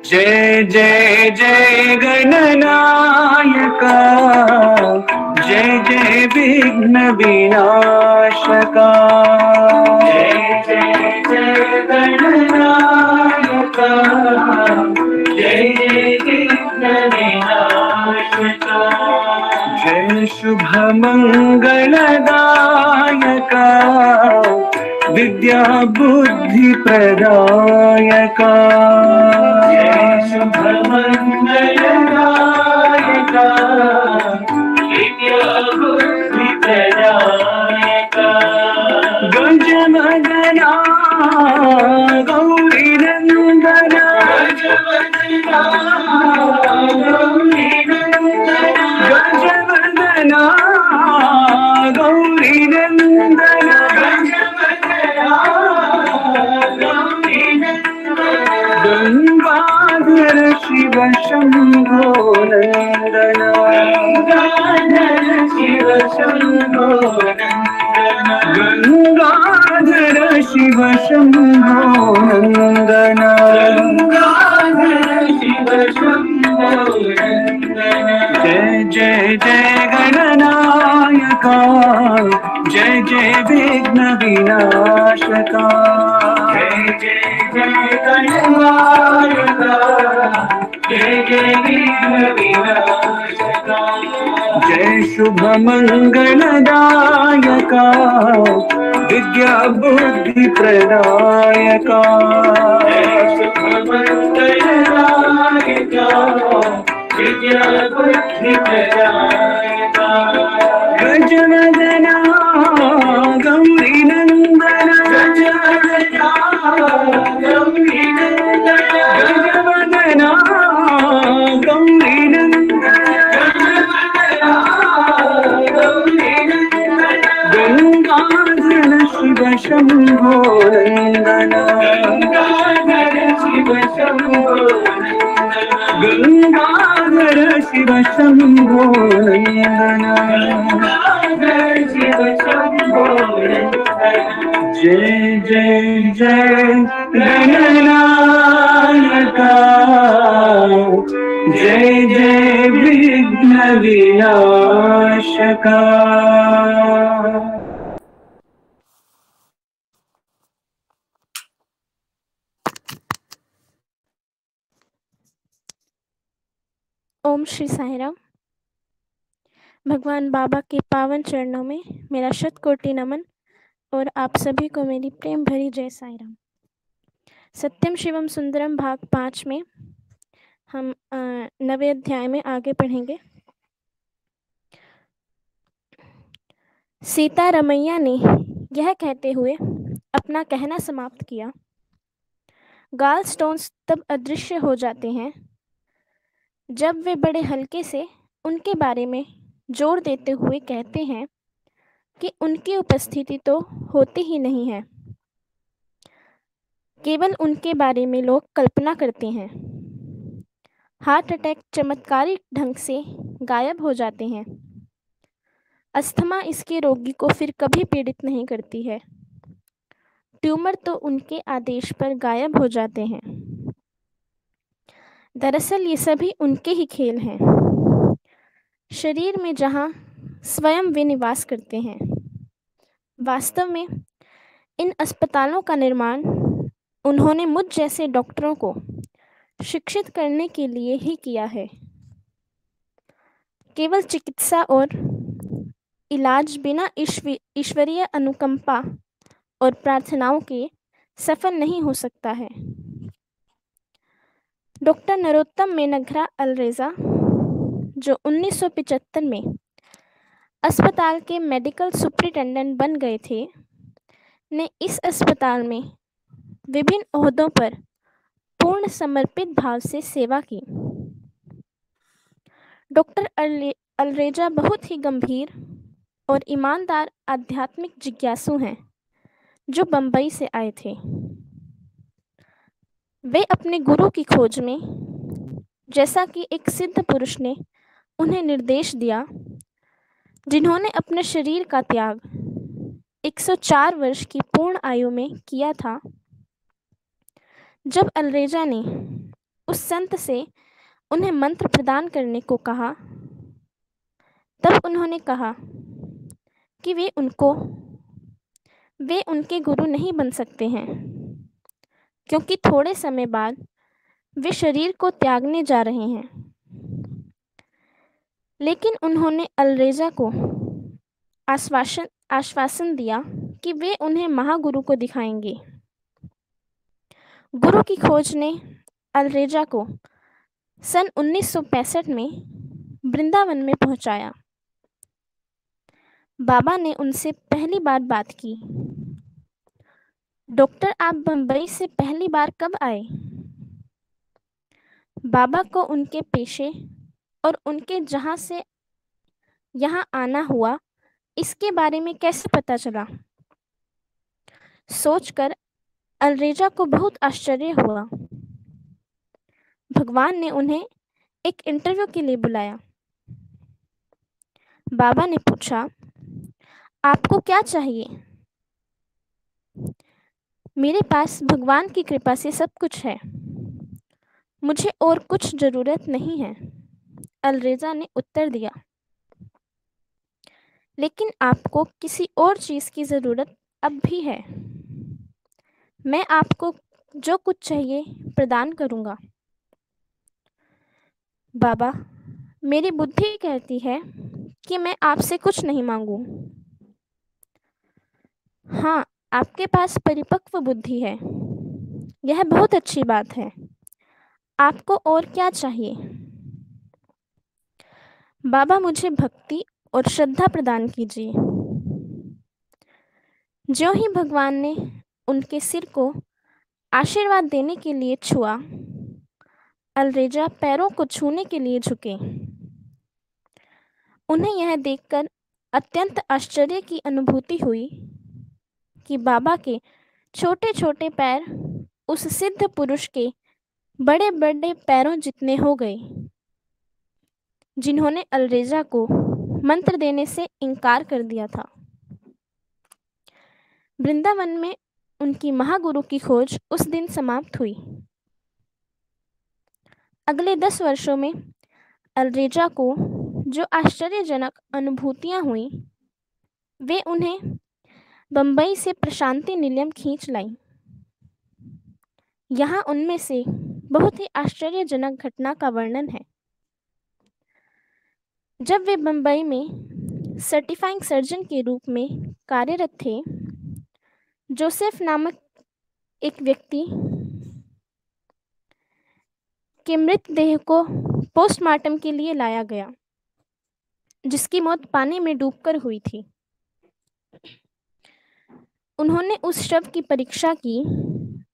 जय जय जय गणनायका, जय जय विघ्न विनाशका। जय जय जय गणनायका, जय जय विघ्न विनाशका। जय शुभ मंगलदायका, विद्या बुद्धि प्रदायका। जय शुभ मंगलदायका, विद्या बुद्धि प्रदायका। गजवदना गौरी नंदना, गजवदना गौरी नंदना, गजवदना गौरी नंदना, गजवदना गौरी नंदना। गंगाधर शिव शंभो नंदना, गंगाधर शिव शंभो नंदना, गंगाधर शिव शंभो नंदना, गंगाधर शिव शंभो नंदना। जय जय जय गणनायका, जय जय विघ्न विनाशका। जय जय जय गणनायका, जय जय विघ्न विनाशका। जय शुभ मंगलदायका, विद्या बुद्धि प्रदायका। जय शुभ मंगलदायका, विद्या बुद्धि प्रदायका। गजवदना गौरी नंदना, गजवदना गौरी नंदना, गजवदना गौरी नंदना, गजवदना गौरी नंदना। गंगाधर शिव शंभो नंदना, गंगाधर शिव शंभो नंदना, गंगाधर शिव शंभो नंदना, गंगाधर शिव शंभो नंदना। जय जय जय गणनायका, जय जय विघ्न विनाशका। ओम श्री साईं। भगवान बाबा के पावन चरणों में मेरा शतकोटि नमन और आप सभी को मेरी प्रेम भरी जय साईं राम। सत्यम शिवम सुंदरम भाग 5 में हम 9वें अध्याय में आगे पढ़ेंगे। सीता रमैया ने यह कहते हुए अपना कहना समाप्त किया। गालस्टोन्स तब अदृश्य हो जाते हैं जब वे बड़े हल्के से उनके बारे में जोर देते हुए कहते हैं कि उनकी उपस्थिति तो होती ही नहीं है, केवल उनके बारे में लोग कल्पना करते हैं। हार्ट अटैक चमत्कारिक ढंग से गायब हो जाते हैं। अस्थमा इसके रोगी को फिर कभी पीड़ित नहीं करती है। ट्यूमर तो उनके आदेश पर गायब हो जाते हैं। दरअसल ये सभी उनके ही खेल हैं, शरीर में जहाँ स्वयं वे निवास करते हैं। वास्तव में इन अस्पतालों का निर्माण उन्होंने मुझ जैसे डॉक्टरों को शिक्षित करने के लिए ही किया है। केवल चिकित्सा और इलाज बिना ईश्वरीय अनुकंपा और प्रार्थनाओं के सफल नहीं हो सकता है। डॉक्टर नरोत्तम मेनघरा अलरेजा, जो 1975 में अस्पताल के मेडिकल सुपरिटेंडेंट बन गए थे, ने इस अस्पताल में विभिन्न ओहदों पर पूर्ण समर्पित भाव से सेवा की। डॉक्टर अलरेजा बहुत ही गंभीर और ईमानदार आध्यात्मिक जिज्ञासु हैं जो बंबई से आए थे। वे अपने गुरु की खोज में, जैसा कि एक सिद्ध पुरुष ने उन्हें निर्देश दिया, जिन्होंने अपने शरीर का त्याग 104 वर्ष की पूर्ण आयु में किया था। जब अलरेजा ने उस संत से उन्हें मंत्र प्रदान करने को कहा, तब उन्होंने कहा कि वे उनके गुरु नहीं बन सकते हैं, क्योंकि थोड़े समय बाद वे शरीर को त्यागने जा रहे हैं। लेकिन उन्होंने अलरेजा को आश्वासन दिया कि वे उन्हें महागुरु को दिखाएंगे। गुरु की खोज ने अलरेजा को सन 1965 में वृंदावन में पहुंचाया। बाबा ने उनसे पहली बार बात की। डॉक्टर, आप बंबई से पहली बार कब आए? बाबा को उनके पेशे और उनके जहां से यहाँ आना हुआ इसके बारे में कैसे पता चला? सोचकर अलरेजा को बहुत आश्चर्य हुआ। भगवान ने उन्हें एक इंटरव्यू के लिए बुलाया। बाबा ने पूछा, आपको क्या चाहिए? मेरे पास भगवान की कृपा से सब कुछ है, मुझे और कुछ जरूरत नहीं है, अलरेजा ने उत्तर दिया। लेकिन आपको किसी और चीज की जरूरत अब भी है। मैं आपको जो कुछ चाहिए प्रदान करूंगा। बाबा, मेरी बुद्धि कहती है कि मैं आपसे कुछ नहीं मांगू। हाँ, आपके पास परिपक्व बुद्धि है, यह बहुत अच्छी बात है। आपको और क्या चाहिए? बाबा, मुझे भक्ति और श्रद्धा प्रदान कीजिए। ज्यों ही भगवान ने उनके सिर को आशीर्वाद देने के लिए छुआ, अलरेजा पैरों को छूने के लिए झुके। उन्हें यह देखकर अत्यंत आश्चर्य की अनुभूति हुई कि बाबा के छोटे छोटे पैर उस सिद्ध पुरुष के बड़े बड़े पैरों जितने हो गए, जिन्होंने अलरेजा को मंत्र देने से इनकार कर दिया था। वृंदावन में उनकी महागुरु की खोज उस दिन समाप्त हुई। अगले 10 वर्षों में अलरेजा को जो आश्चर्यजनक अनुभूतियां हुई, वे उन्हें बंबई से प्रशांति निलयम खींच लाईं। यहाँ उनमें से बहुत ही आश्चर्यजनक घटना का वर्णन है। जब वे बंबई में सर्टिफाइंग सर्जन के रूप में कार्यरत थे, जोसेफ नामक एक व्यक्ति के मृतदेह को पोस्टमार्टम के लिए लाया गया, जिसकी मौत पानी में डूबकर हुई थी। उन्होंने उस शव की परीक्षा की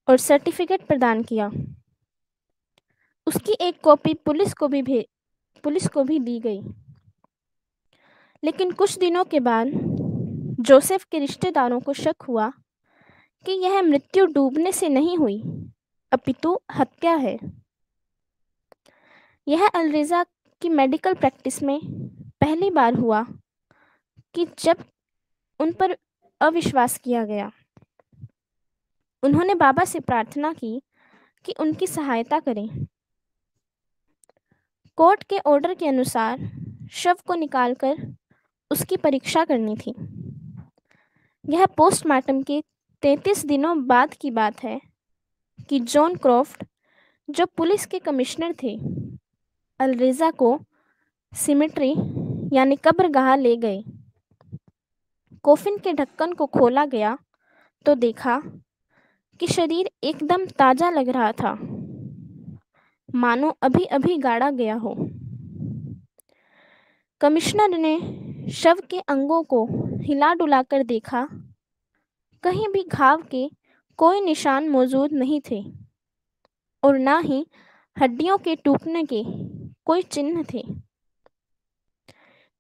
और सर्टिफिकेट प्रदान किया। उसकी एक कॉपी पुलिस को भी दी गई। लेकिन कुछ दिनों के बाद जोसेफ के रिश्तेदारों को शक हुआ कि यह मृत्यु डूबने से नहीं हुई, अपितु हत्या है। यह अलरेजा की मेडिकल प्रैक्टिस में पहली बार हुआ कि जब उन पर अविश्वास किया गया। उन्होंने बाबा से प्रार्थना की कि उनकी सहायता करें। कोर्ट के ऑर्डर के अनुसार शव को निकालकर उसकी परीक्षा करनी थी। यह पोस्टमार्टम के 33 दिनों बाद की बात है कि जॉन क्रॉफ्ट, जो पुलिस के कमिश्नर थे, अलरेजा को सिमेट्री यानी कब्रगाह ले गए। कोफिन के ढक्कन को खोला गया तो देखा कि शरीर एकदम ताजा लग रहा था, मानो अभी अभी गाड़ा गया हो। कमिश्नर ने शव के अंगों को हिला डुलाकर देखा, कहीं भी घाव के कोई निशान मौजूद नहीं थे और ना ही हड्डियों के टूटने के कोई चिन्ह थे।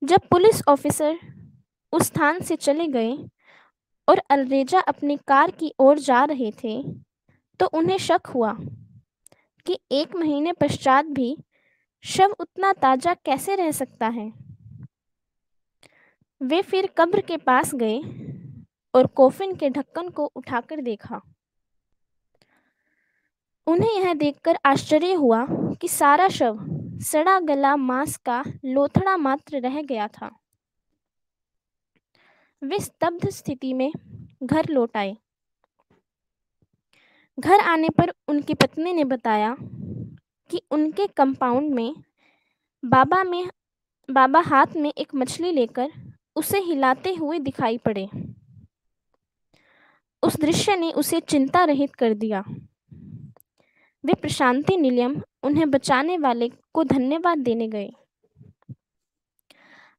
जब पुलिस ऑफिसर उस स्थान से चले गए और अलरेजा अपनी कार की ओर जा रहे थे, तो उन्हें शक हुआ कि 1 महीने पश्चात भी शव उतना ताजा कैसे रह सकता है। वे फिर कब्र के पास गए और कॉफिन के ढक्कन को उठाकर देखा। उन्हें यह देखकर आश्चर्य हुआ कि सारा शव सड़ा गला मांस का लोथड़ा मात्र रह गया था। वे स्तब्ध स्थिति में घर लौट आए। घर आने पर उनकी पत्नी ने बताया कि उनके कंपाउंड में बाबा हाथ में एक मछली लेकर उसे हिलाते हुए दिखाई पड़े। उस दृश्य ने उसे चिंता रहित कर दिया। वे प्रशांति निलयम उन्हें बचाने वाले को धन्यवाद देने गए।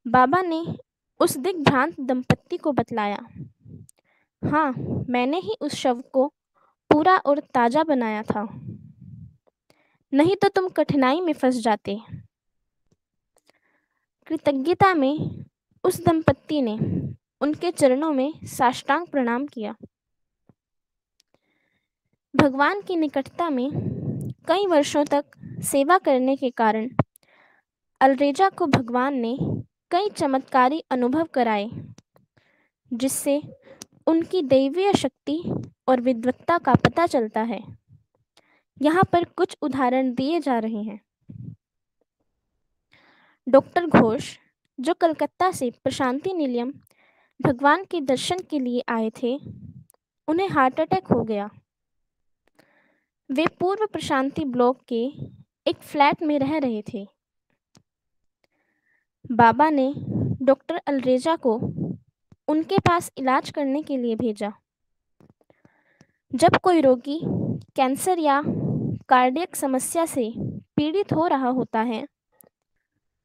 बाबा ने उस दिग्भ्रांत दंपत्ति को बतलाया, हाँ, मैंने ही उस शव को पूरा और ताजा बनाया था, नहीं तो तुम कठिनाई में फंस जाते। कृतज्ञता में उस दंपत्ति ने उनके चरणों में साष्टांग प्रणाम किया। भगवान की निकटता में कई वर्षों तक सेवा करने के कारण अलरेजा को भगवान ने कई चमत्कारी अनुभव कराए, जिससे उनकी दैवीय शक्ति और विद्वत्ता का पता चलता है। यहाँ पर कुछ उदाहरण दिए जा रहे हैं। डॉक्टर घोष, जो कलकत्ता से प्रशांति निलयम भगवान के दर्शन के लिए आए थे, उन्हें हार्ट अटैक हो गया। वे पूर्व प्रशांति ब्लॉक के एक फ्लैट में रह रहे थे। बाबा ने डॉक्टर अलरेजा को उनके पास इलाज करने के लिए भेजा। जब कोई रोगी कैंसर या कार्डियक समस्या से पीड़ित हो रहा होता है,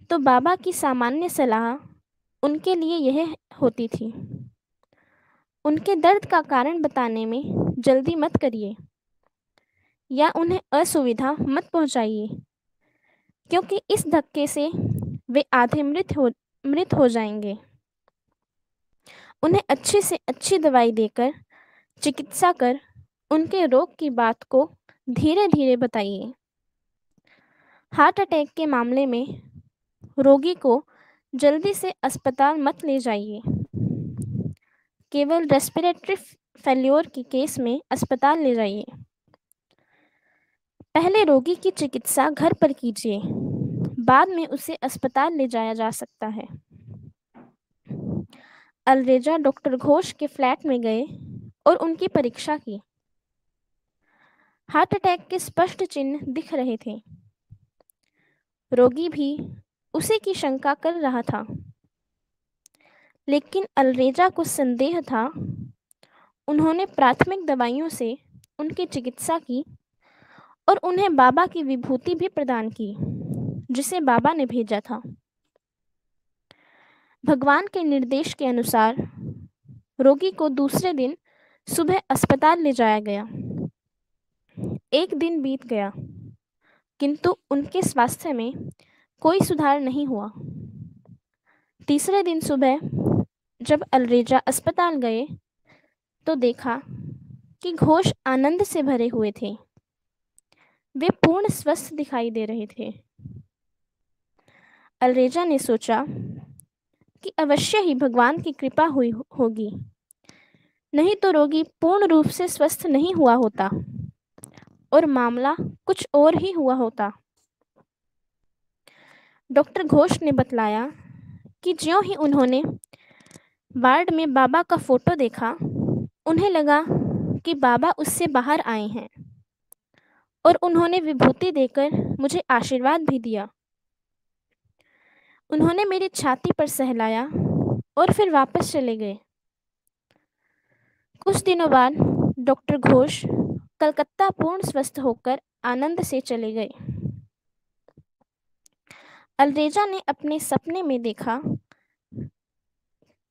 तो बाबा की सामान्य सलाह उनके लिए यह होती थी, उनके दर्द का कारण बताने में जल्दी मत करिए या उन्हें असुविधा मत पहुंचाइए, क्योंकि इस धक्के से वे आधे मृत हो जाएंगे। उन्हें अच्छी से अच्छी दवाई देकर चिकित्सा कर उनके रोग की बात को धीरे धीरे बताइए। हार्ट अटैक के मामले में रोगी को जल्दी से अस्पताल मत ले जाइए। केवल रेस्पिरेटरी फेल्योर के केस में अस्पताल ले जाइए। पहले रोगी की चिकित्सा घर पर कीजिए, बाद में उसे अस्पताल ले जाया जा सकता है। अलरेजा डॉक्टर घोष के फ्लैट में गए और उनकी परीक्षा की। हार्ट अटैक के स्पष्ट चिन्ह दिख रहे थे। रोगी भी उसी की शंका कर रहा था, लेकिन अलरेजा को संदेह था। उन्होंने प्राथमिक दवाइयों से उनकी चिकित्सा की और उन्हें बाबा की विभूति भी प्रदान की, जिसे बाबा ने भेजा था। भगवान के निर्देश के अनुसार रोगी को दूसरे दिन सुबह अस्पताल ले जाया गया। एक दिन बीत गया, किंतु उनके स्वास्थ्य में कोई सुधार नहीं हुआ। तीसरे दिन सुबह जब अलरेजा अस्पताल गए, तो देखा कि घोष आनंद से भरे हुए थे। वे पूर्ण स्वस्थ दिखाई दे रहे थे। अलरेजा ने सोचा कि अवश्य ही भगवान की कृपा हुई होगी, नहीं तो रोगी पूर्ण रूप से स्वस्थ नहीं हुआ होता और मामला कुछ और ही हुआ होता। डॉक्टर घोष ने बतलाया कि ज्यों ही उन्होंने वार्ड में बाबा का फोटो देखा, उन्हें लगा कि बाबा उससे बाहर आए हैं और उन्होंने विभूति देकर मुझे आशीर्वाद भी दिया। उन्होंने मेरी छाती पर सहलाया और फिर वापस चले गए। कुछ दिनों बाद डॉक्टर घोष कलकत्ता पूर्ण स्वस्थ होकर आनंद से चले गए। अलरेजा ने अपने सपने में देखा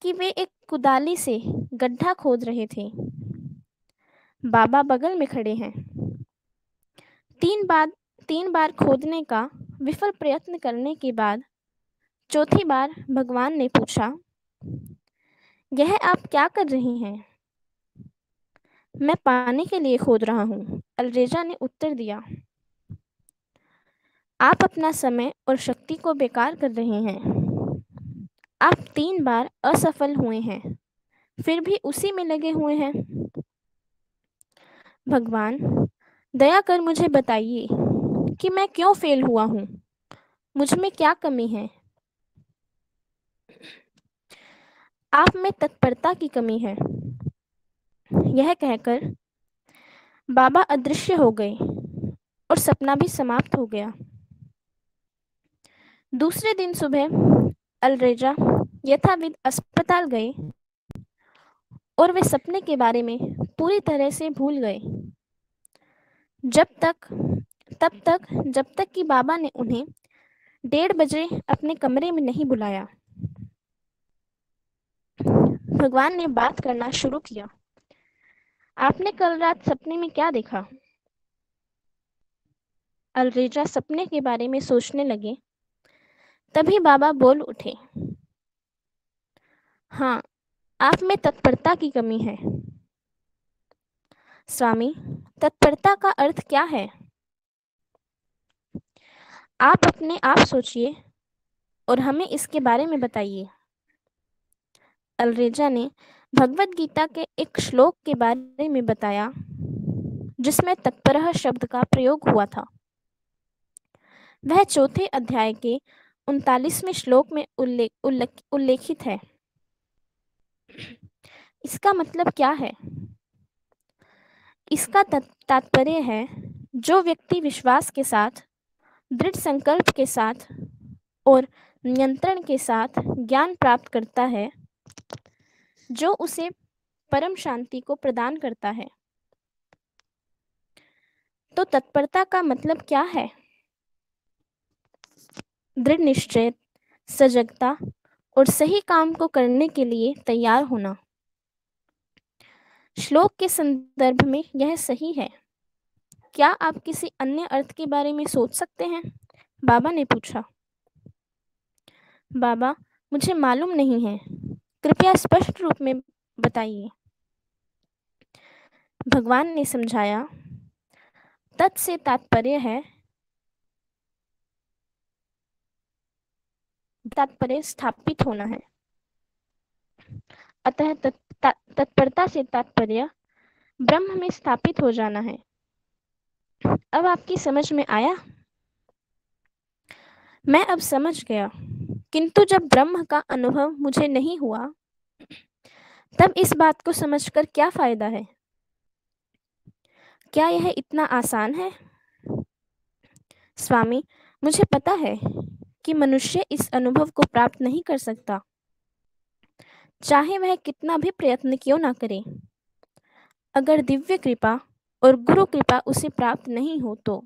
कि वे एक कुदाली से गड्ढा खोद रहे थे। बाबा बगल में खड़े हैं। तीन बार खोदने का विफल प्रयत्न करने के बाद चौथी बार भगवान ने पूछा, यह आप क्या कर रही हैं? मैं पानी के लिए खोद रहा हूँ, अलरेजा ने उत्तर दिया। आप अपना समय और शक्ति को बेकार कर रहे हैं। आप 3 बार असफल हुए हैं, फिर भी उसी में लगे हुए हैं। भगवान, दया कर मुझे बताइए कि मैं क्यों फेल हुआ हूँ, मुझ में क्या कमी है। आप में तत्परता की कमी है। यह कहकर बाबा अदृश्य हो गए और सपना भी समाप्त हो गया। दूसरे दिन सुबह अलरेजा यथाविध अस्पताल गए और वे सपने के बारे में पूरी तरह से भूल गए। जब तक तब तक जब तक कि बाबा ने उन्हें 1:30 बजे अपने कमरे में नहीं बुलाया। भगवान ने बात करना शुरू किया। आपने कल रात सपने में क्या देखा? अलरेजा सपने के बारे में सोचने लगे। तभी बाबा बोल उठे, हाँ, आप में तत्परता की कमी है। स्वामी, तत्परता का अर्थ क्या है? आप अपने आप सोचिए और हमें इसके बारे में बताइए। अलरेजा ने भगवत गीता के एक श्लोक के बारे में बताया जिसमें तत्परः शब्द का प्रयोग हुआ था। वह चौथे अध्याय के 39वें श्लोक में उल्लेखित है। इसका मतलब क्या है? इसका तात्पर्य है, जो व्यक्ति विश्वास के साथ, दृढ़ संकल्प के साथ और नियंत्रण के साथ ज्ञान प्राप्त करता है, जो उसे परम शांति को प्रदान करता है। तो तत्परता का मतलब क्या है? दृढ़ निश्चय, सजगता और सही काम को करने के लिए तैयार होना। श्लोक के संदर्भ में यह सही है। क्या आप किसी अन्य अर्थ के बारे में सोच सकते हैं? बाबा ने पूछा। बाबा, मुझे मालूम नहीं है, कृपया स्पष्ट रूप में बताइए। भगवान ने समझाया, तत् से तात्पर्य है, तात्पर्य स्थापित होना है। अतः तत्परता से तात्पर्य ब्रह्म में स्थापित हो जाना है। अब आपकी समझ में आया? मैं अब समझ गया, किंतु जब ब्रह्म का अनुभव मुझे नहीं हुआ, तब इस बात को समझकर क्या फायदा है? क्या यह इतना आसान है? स्वामी, मुझे पता है कि मनुष्य इस अनुभव को प्राप्त नहीं कर सकता, चाहे वह कितना भी प्रयत्न क्यों ना करे। अगर दिव्य कृपा और गुरु कृपा उसे प्राप्त नहीं हो तो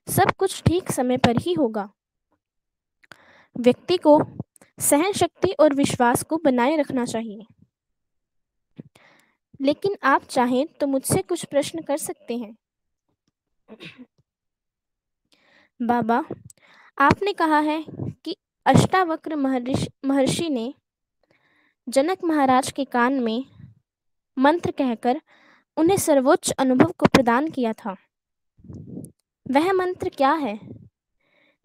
सब कुछ ठीक समय पर ही होगा। व्यक्ति को सहन शक्ति और विश्वास को बनाए रखना चाहिए। लेकिन आप चाहें तो मुझसे कुछ प्रश्न कर सकते हैं। बाबा, आपने कहा है कि अष्टावक्र महर्षि ने जनक महाराज के कान में मंत्र कहकर उन्हें सर्वोच्च अनुभव को प्रदान किया था। वह मंत्र क्या है?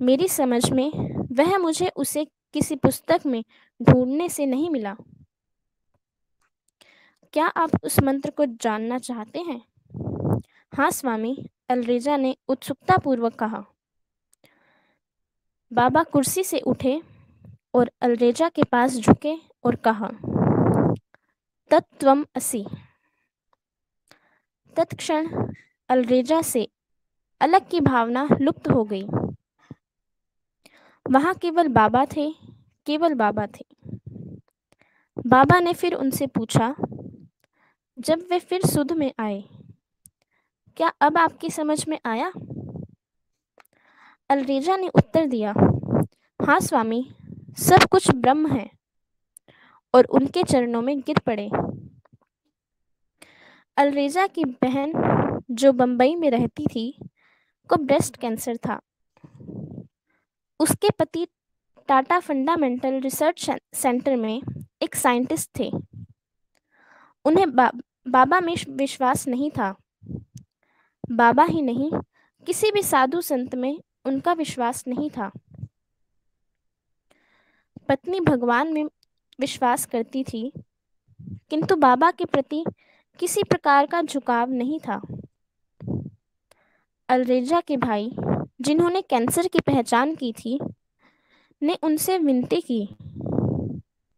मेरी समझ में वह मुझे उसे किसी पुस्तक में ढूंढने से नहीं मिला। क्या आप उस मंत्र को जानना चाहते हैं? हाँ स्वामी, अलरेजा ने उत्सुकता पूर्वक कहा। बाबा कुर्सी से उठे और अलरेजा के पास झुके और कहा, तत्त्वम् असि। तत्क्षण अलरेजा से अलग की भावना लुप्त हो गई। वहां केवल बाबा थे, केवल बाबा थे। बाबा ने फिर उनसे पूछा, जब वे फिर सुध में आए, क्या अब आपकी समझ में आया? अलरेजा ने उत्तर दिया, हाँ स्वामी, सब कुछ ब्रह्म है, और उनके चरणों में गिर पड़े। अलरेजा की बहन जो बंबई में रहती थी को ब्रेस्ट कैंसर था। उसके पति टाटा फंडामेंटल रिसर्च सेंटर में एक साइंटिस्ट थे। उन्हें बाबा में विश्वास नहीं था। बाबा ही नहीं, किसी भी साधु संत में उनका विश्वास नहीं था। पत्नी भगवान में विश्वास करती थी, किंतु बाबा के प्रति किसी प्रकार का झुकाव नहीं था। अलरेजा के भाई, जिन्होंने कैंसर की पहचान की थी, ने उनसे विनती की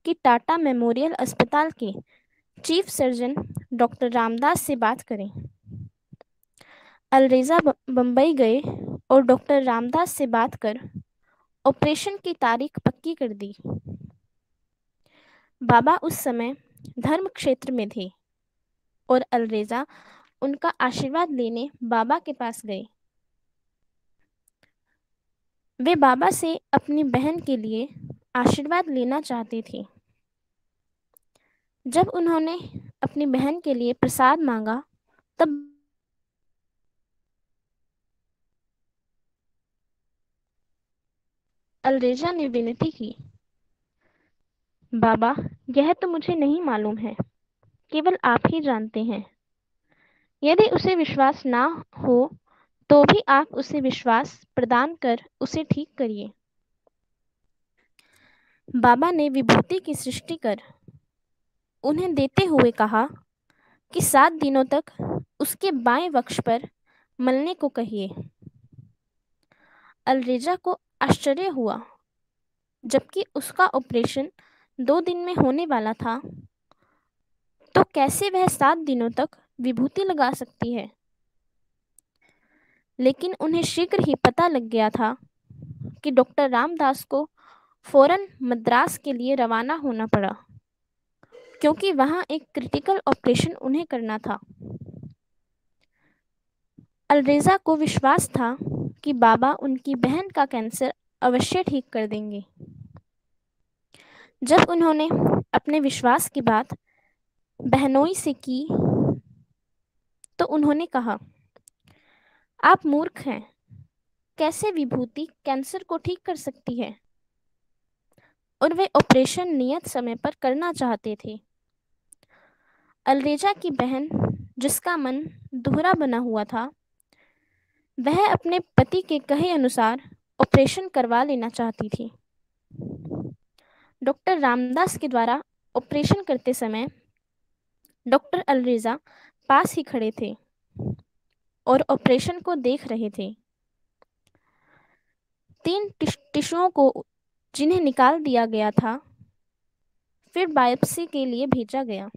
कि टाटा मेमोरियल अस्पताल के चीफ सर्जन डॉक्टर रामदास से बात करें। अलरेजा बम्बई गए और डॉक्टर रामदास से बात कर ऑपरेशन की तारीख पक्की कर दी। बाबा उस समय धर्म क्षेत्र में थे और अलरेजा उनका आशीर्वाद लेने बाबा के पास गए। वे बाबा से अपनी बहन के लिए आशीर्वाद लेना चाहते थे। जब उन्होंने अपनी बहन के लिए प्रसाद मांगा, तब अलरेजा ने विनती की, बाबा, यह तो मुझे नहीं मालूम है, केवल आप ही जानते हैं। यदि उसे विश्वास ना हो तो भी आप उसे विश्वास प्रदान कर उसे ठीक करिए। बाबा ने विभूति की सृष्टि कर उन्हें देते हुए कहा कि 7 दिनों तक उसके बाएं वक्ष पर मलने को कहिए। अलरेजा को आश्चर्य हुआ, जबकि उसका ऑपरेशन 2 दिन में होने वाला था, तो कैसे वह 7 दिनों तक विभूति लगा सकती है। लेकिन उन्हें शीघ्र ही पता लग गया था कि डॉक्टर रामदास को फौरन मद्रास के लिए रवाना होना पड़ा, क्योंकि वहां एक क्रिटिकल ऑपरेशन उन्हें करना था। अलरेजा को विश्वास था कि बाबा उनकी बहन का कैंसर अवश्य ठीक कर देंगे। जब उन्होंने अपने विश्वास की बात बहनोई से की तो उन्होंने कहा, आप मूर्ख हैं, कैसे विभूति कैंसर को ठीक कर सकती है। और वे ऑपरेशन नियत समय पर करना चाहते थे। अलरेजा की बहन, जिसका मन दोहरा बना हुआ था, वह अपने पति के कहे अनुसार ऑपरेशन करवा लेना चाहती थी। डॉक्टर रामदास के द्वारा ऑपरेशन करते समय डॉक्टर अलरेजा पास ही खड़े थे और ऑपरेशन को देख रहे थे। 3 टिश्यूओं को जिन्हें निकाल दिया गया था, फिर बायोप्सी के लिए भेजा गया।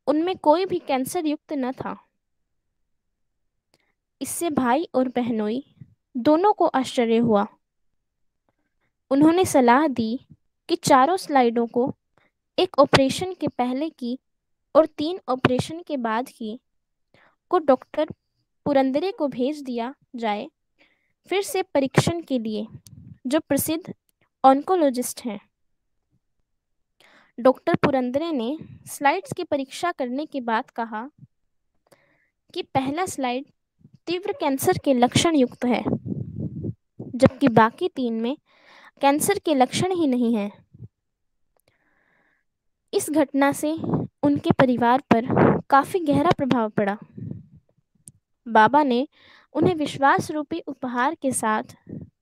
उनमें कोई भी कैंसर युक्त न था। इससे भाई और बहनोई दोनों को आश्चर्य हुआ। उन्होंने सलाह दी कि चारों स्लाइडों को एक ऑपरेशन के पहले की और 3 ऑपरेशन के बाद की को डॉक्टर पुरंदरे को भेज दिया जाए, फिर से परीक्षण के लिए, जो प्रसिद्ध ऑन्कोलॉजिस्ट हैं। डॉक्टर पुरंदरे ने स्लाइड्स की परीक्षा करने के बाद कहा कि पहला स्लाइड तीव्र कैंसर के लक्षण युक्त है, जबकि बाकी 3 में कैंसर के लक्षण ही नहीं हैं। इस घटना से उनके परिवार पर काफी गहरा प्रभाव पड़ा। बाबा ने उन्हें विश्वास रूपी उपहार के साथ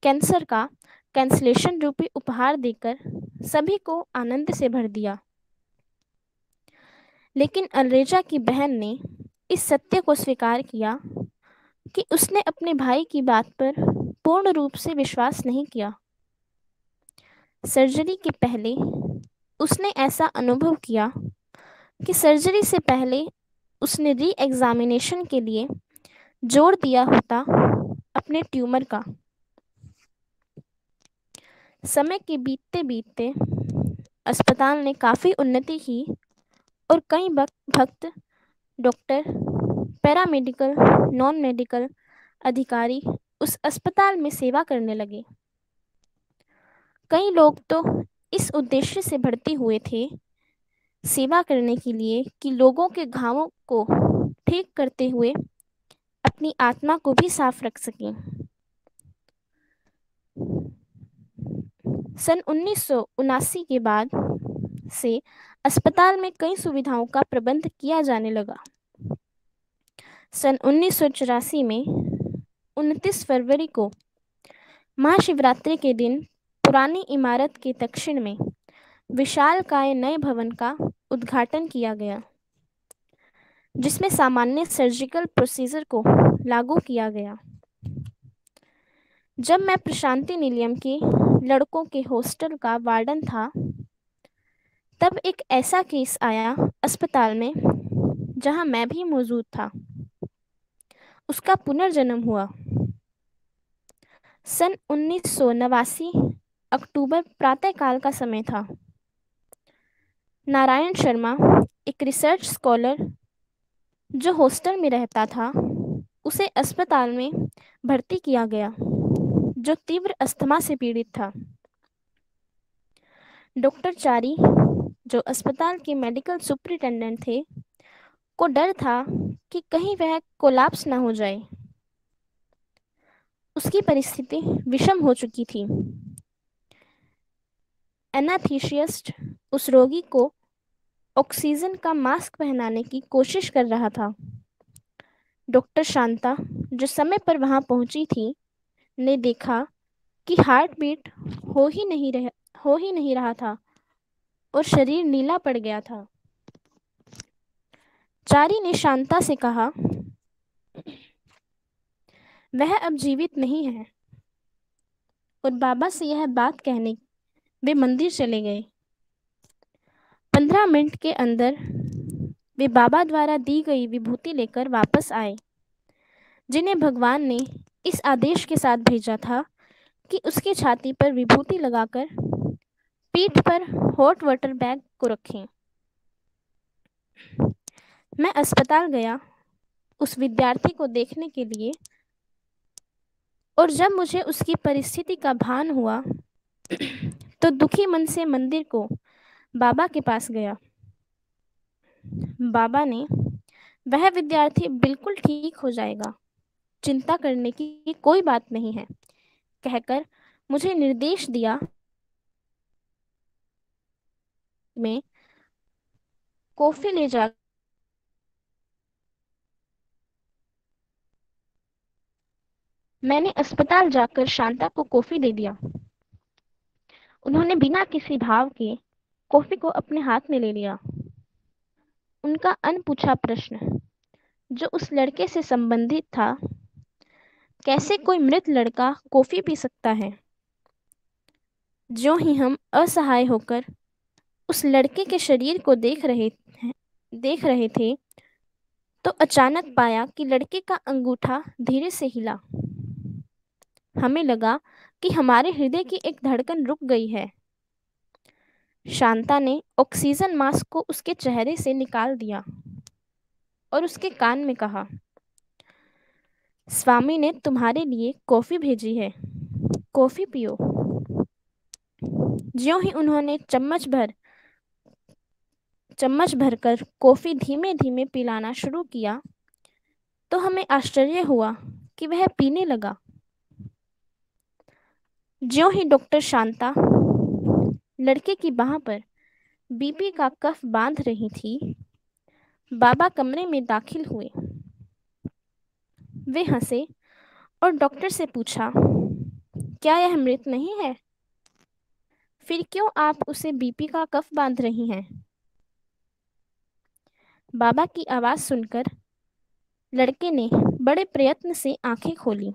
कैंसर का कैंसलेशन रूपी उपहार देकर सभी को आनंद से भर दिया। लेकिन अलरेजा की बहन ने इस सत्य को स्वीकार किया कि उसने अपने भाई की बात पर पूर्ण रूप से विश्वास नहीं किया। सर्जरी के पहले उसने ऐसा अनुभव किया कि सर्जरी से पहले उसने री एग्जामिनेशन के लिए जोड़ दिया होता अपने ट्यूमर का। समय के बीतते बीतते अस्पताल ने काफ़ी उन्नति की और कई भक्त, डॉक्टर, पैरामेडिकल, नॉन मेडिकल अधिकारी उस अस्पताल में सेवा करने लगे। कई लोग तो इस उद्देश्य से भर्ती हुए थे, सेवा करने के लिए कि लोगों के घावों को ठीक करते हुए अपनी आत्मा को भी साफ रख सकें। सन 1979 के बाद से अस्पताल में कई सुविधाओं का प्रबंध किया जाने लगा। सन 1984 में 29 फरवरी को महाशिवरात्रि के दिन पुरानी इमारत के दक्षिण में विशालकाय नए भवन का उद्घाटन किया गया, जिसमें सामान्य सर्जिकल प्रोसीजर को लागू किया गया। जब मैं प्रशांति निलयम के लड़कों के हॉस्टल का वार्डन था, तब एक ऐसा केस आया अस्पताल में जहां मैं भी मौजूद था। उसका पुनर्जन्म हुआ। सन 1989 अक्टूबर प्रातःकाल का समय था। नारायण शर्मा, एक रिसर्च स्कॉलर जो हॉस्टल में रहता था, उसे अस्पताल में भर्ती किया गया, जो तीव्र अस्थमा से पीड़ित था। डॉक्टर चारी, जो अस्पताल के मेडिकल सुपरिटेंडेंट थे, को डर था कि कहीं वह कोलैप्स ना हो जाए। उसकी परिस्थिति विषम हो चुकी थी। एनास्थीसिस्ट उस रोगी को ऑक्सीजन का मास्क पहनाने की कोशिश कर रहा था। डॉक्टर शांता, जो समय पर वहां पहुंची थी, ने देखा कि हार्ट बीट हो ही नहीं रहा था और शरीर नीला पड़ गया था। चारी ने शांता से कहा, वह अब जीवित नहीं है। और बाबा से यह बात कहने वे मंदिर चले गए। 15 मिनट के अंदर वे बाबा द्वारा दी गई विभूति लेकर वापस आए, जिन्हें भगवान ने इस आदेश के साथ भेजा था कि उसकी छाती पर विभूति लगाकर पीठ पर हॉट वाटर बैग को रखें। मैं अस्पताल गया उस विद्यार्थी को देखने के लिए, और जब मुझे उसकी परिस्थिति का भान हुआ तो दुखी मन से मंदिर को बाबा के पास गया। बाबा ने, वह विद्यार्थी बिल्कुल ठीक हो जाएगा, चिंता करने की कोई बात नहीं है, कहकर मुझे निर्देश दिया। मैं कॉफी ले जा मैंने अस्पताल जाकर शांता को कॉफी दे दिया। उन्होंने बिना किसी भाव के कॉफी को अपने हाथ में ले लिया। उनका अनपूछा प्रश्न, जो उस लड़के से संबंधित था, कैसे कोई मृत लड़का कॉफी पी सकता है? ज्यों ही हम असहाय होकर उस लड़के के शरीर को देख रहे थे, तो अचानक पाया कि लड़के का अंगूठा धीरे से हिला। हमें लगा कि हमारे हृदय की एक धड़कन रुक गई है। शांता ने ऑक्सीजन मास्क को उसके चेहरे से निकाल दिया और उसके कान में कहा, स्वामी ने तुम्हारे लिए कॉफी भेजी है, कॉफी पियो। ज्यों ही उन्होंने चम्मच भरकर कॉफी धीमे धीमे पिलाना शुरू किया, तो हमें आश्चर्य हुआ कि वह पीने लगा। ज्यों ही डॉक्टर शांता लड़के की बाह पर बीपी का कफ बांध रही थी, बाबा कमरे में दाखिल हुए। वे हंसे और डॉक्टर से पूछा, क्या यह मृत नहीं है? फिर क्यों आप उसे बीपी का कफ बांध रही हैं? बाबा की आवाज सुनकर लड़के ने बड़े प्रयत्न से आंखें खोली।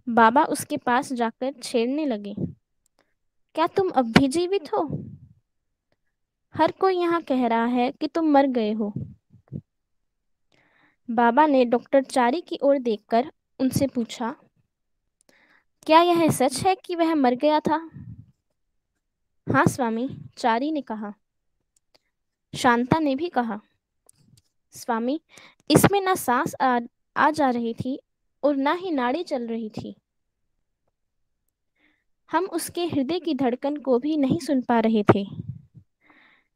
बाबा उसके पास जाकर छेड़ने लगे, क्या तुम अब भी जीवित हो? हर कोई यहाँ कह रहा है कि तुम मर गए हो। बाबा ने डॉक्टर चारी की ओर देखकर उनसे पूछा, क्या यह सच है कि वह मर गया था? हाँ स्वामी, चारी ने कहा। शांता ने भी कहा, स्वामी, इसमें ना सांस आ जा रही थी और ना ही नाड़ी चल रही थी। हम उसके हृदय की धड़कन को भी नहीं सुन पा रहे थे,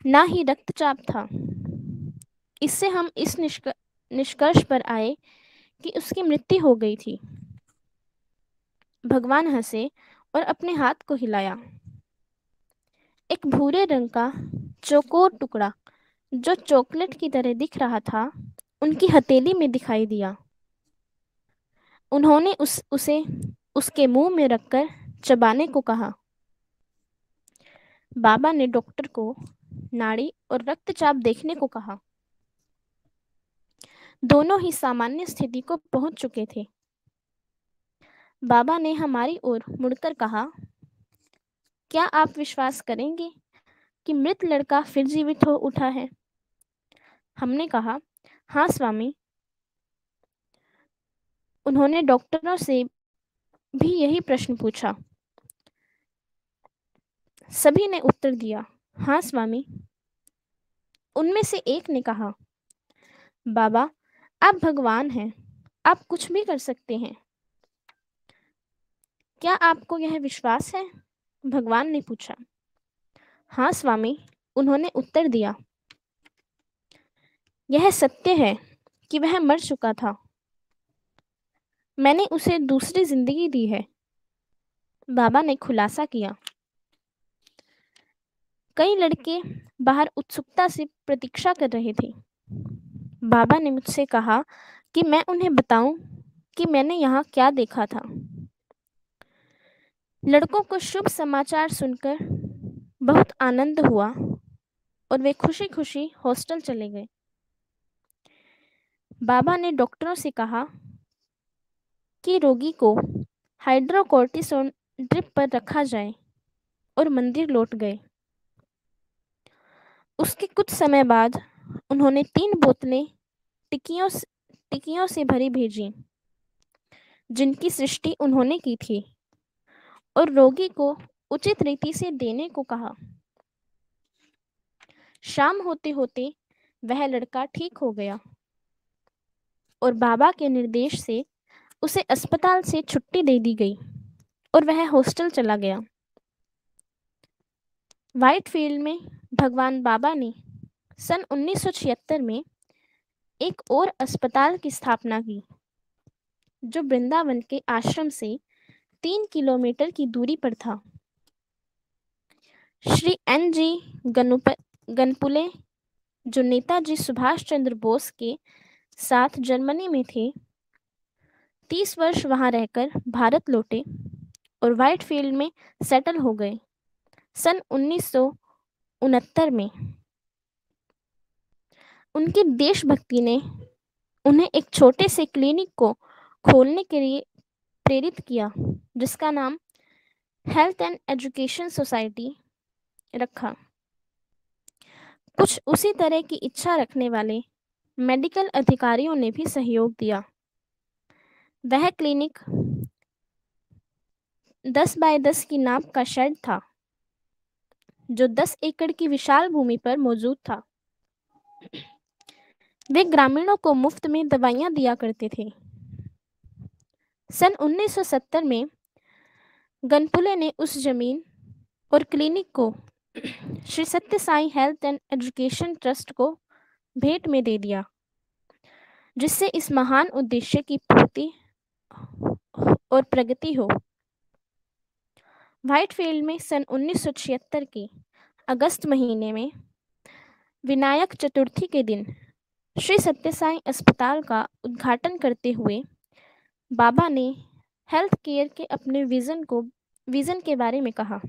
ना ही रक्तचाप था। इससे हम इस निष्कर्ष पर आए कि उसकी मृत्यु हो गई थी। भगवान हंसे और अपने हाथ को हिलाया। एक भूरे रंग का चौकोर टुकड़ा, जो चॉकलेट की तरह दिख रहा था, उनकी हथेली में दिखाई दिया। उन्होंने उसे उसके मुंह में रखकर चबाने को कहा। बाबा ने डॉक्टर को नाड़ी और रक्तचाप देखने को कहा। दोनों ही सामान्य स्थिति को पहुंच चुके थे। बाबा ने हमारी ओर मुड़कर कहा, क्या आप विश्वास करेंगे कि मृत लड़का फिर जीवित हो उठा है? हमने कहा, हाँ स्वामी। उन्होंने डॉक्टरों से भी यही प्रश्न पूछा। सभी ने उत्तर दिया, हाँ स्वामी। उनमें से एक ने कहा, बाबा, आप भगवान हैं, आप कुछ भी कर सकते हैं। क्या आपको यह विश्वास है? भगवान ने पूछा। हाँ स्वामी, उन्होंने उत्तर दिया। यह सत्य है कि वह मर चुका था। मैंने उसे दूसरी जिंदगी दी है, बाबा ने खुलासा किया। कई लड़के बाहर उत्सुकता से प्रतीक्षा कर रहे थे। बाबा ने मुझसे कहा कि मैं उन्हें बताऊं कि मैंने यहाँ क्या देखा था। लड़कों को शुभ समाचार सुनकर बहुत आनंद हुआ और वे खुशी खुशी हॉस्टल चले गए। बाबा ने डॉक्टरों से कहा कि रोगी को हाइड्रोकोर्टिसोन ड्रिप पर रखा जाए और मंदिर लौट गए। उसके कुछ समय बाद उन्होंने 3 बोतलें टिकियों से भरी भेजी, जिनकी सृष्टि उन्होंने की थी, और रोगी को उचित रीति से देने को कहा। शाम होते होते वह लड़का ठीक हो गया और बाबा के निर्देश से उसे अस्पताल से छुट्टी दे दी गई और वह हॉस्टल चला गया। व्हाइटफील्ड में भगवान बाबा ने सन 1976 में एक और अस्पताल की स्थापना की, जो वृंदावन के आश्रम से 3 किलोमीटर की दूरी पर था। श्री NG गनपुले, जो नेताजी सुभाष चंद्र बोस के साथ जर्मनी में थे, 30 वर्ष वहां रहकर भारत लौटे और व्हाइटफील्ड में सेटल हो गए सन 1969 में। उनकी देशभक्ति ने उन्हें एक छोटे से क्लिनिक को खोलने के लिए प्रेरित किया, जिसका नाम हेल्थ एंड एजुकेशन सोसाइटी रखा। कुछ उसी तरह की इच्छा रखने वाले मेडिकल अधिकारियों ने भी सहयोग दिया। वह क्लिनिक 10 बाय 10 की नाप का शेड था, जो 10 एकड़ की विशाल भूमि पर मौजूद था। वे ग्रामीणों को मुफ्त में दवाइयां दिया करते थे। सन 1970 में गनपुले ने उस जमीन और क्लिनिक को श्री सत्य Sai health and education trust को भेंट में दे दिया, जिससे इस महान उद्देश्य की पूर्ति और प्रगति हो। व्हाइटफील्ड में सन 1976 के अगस्त महीने में विनायक चतुर्थी के दिन श्री सत्य साई अस्पताल का उद्घाटन करते हुए बाबा ने हेल्थ केयर के अपने विजन के बारे में कहा।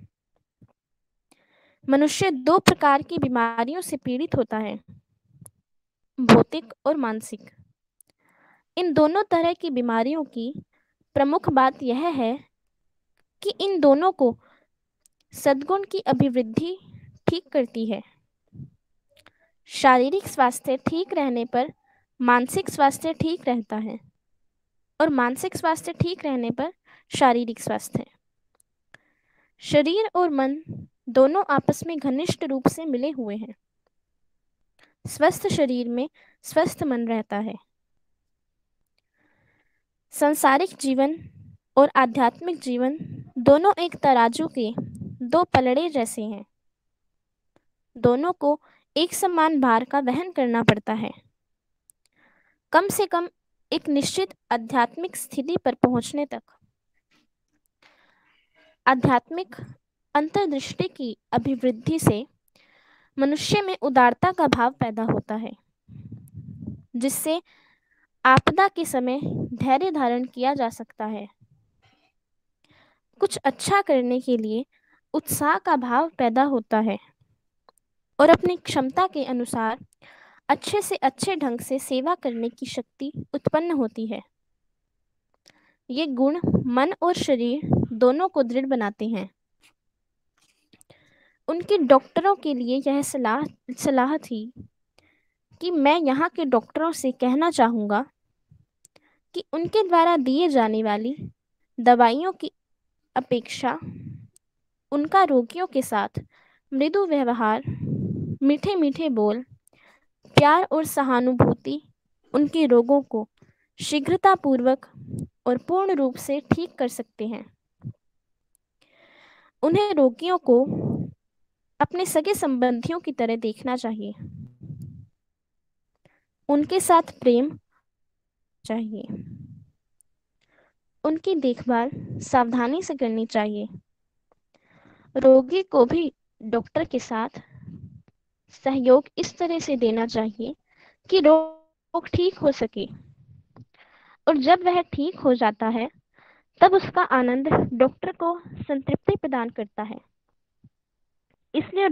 मनुष्य 2 प्रकार की बीमारियों से पीड़ित होता है, भौतिक और मानसिक। इन दोनों तरह की बीमारियों की प्रमुख बात यह है कि इन दोनों को सद्गुण की अभिवृद्धि ठीक करती है। शारीरिक स्वास्थ्य ठीक रहने पर मानसिक स्वास्थ्य ठीक रहता है और मानसिक स्वास्थ्य ठीक रहने पर शारीरिक स्वास्थ्य। शरीर और मन दोनों आपस में घनिष्ठ रूप से मिले हुए हैं। स्वस्थ शरीर में स्वस्थ मन रहता है। सांसारिक जीवन और आध्यात्मिक जीवन दोनों एक तराजू के 2 पलड़े जैसे हैं। दोनों को एक समान भार का वहन करना पड़ता है। कम से कम एक निश्चित आध्यात्मिक स्थिति पर पहुंचने तक। आध्यात्मिक अंतर्दृष्टि की अभिवृद्धि से मनुष्य में उदारता का भाव पैदा होता है, जिससे आपदा के समय धैर्य धारण किया जा सकता है। कुछ अच्छा करने के लिए उत्साह का भाव पैदा होता है और अपनी क्षमता के अनुसार अच्छे से अच्छे ढंग से सेवा करने की शक्ति उत्पन्न होती है। ये गुण मन और शरीर दोनों को दृढ़ बनाते हैं। उनके डॉक्टरों के लिए यह सलाह थी कि मैं यहाँ के डॉक्टरों से कहना चाहूँगा कि उनके द्वारा दिए जाने वाली दवाइयों की अपेक्षा उनका रोगियों के साथ मृदु व्यवहार, मीठे मीठे बोल, प्यार और सहानुभूति उनके रोगों को शीघ्रतापूर्वक और पूर्ण रूप से ठीक कर सकते हैं। उन्हें रोगियों को अपने सगे संबंधियों की तरह देखना चाहिए। उनके साथ प्रेम चाहिए। उनकी देखभाल सावधानी से करनी चाहिए। रोगी को भी डॉक्टर के साथ सहयोग इस तरह से देना चाहिए कि रोग ठीक हो सके, और जब वह ठीक हो जाता है तब उसका आनंद डॉक्टर को संतृप्ति प्रदान करता है। इसलिए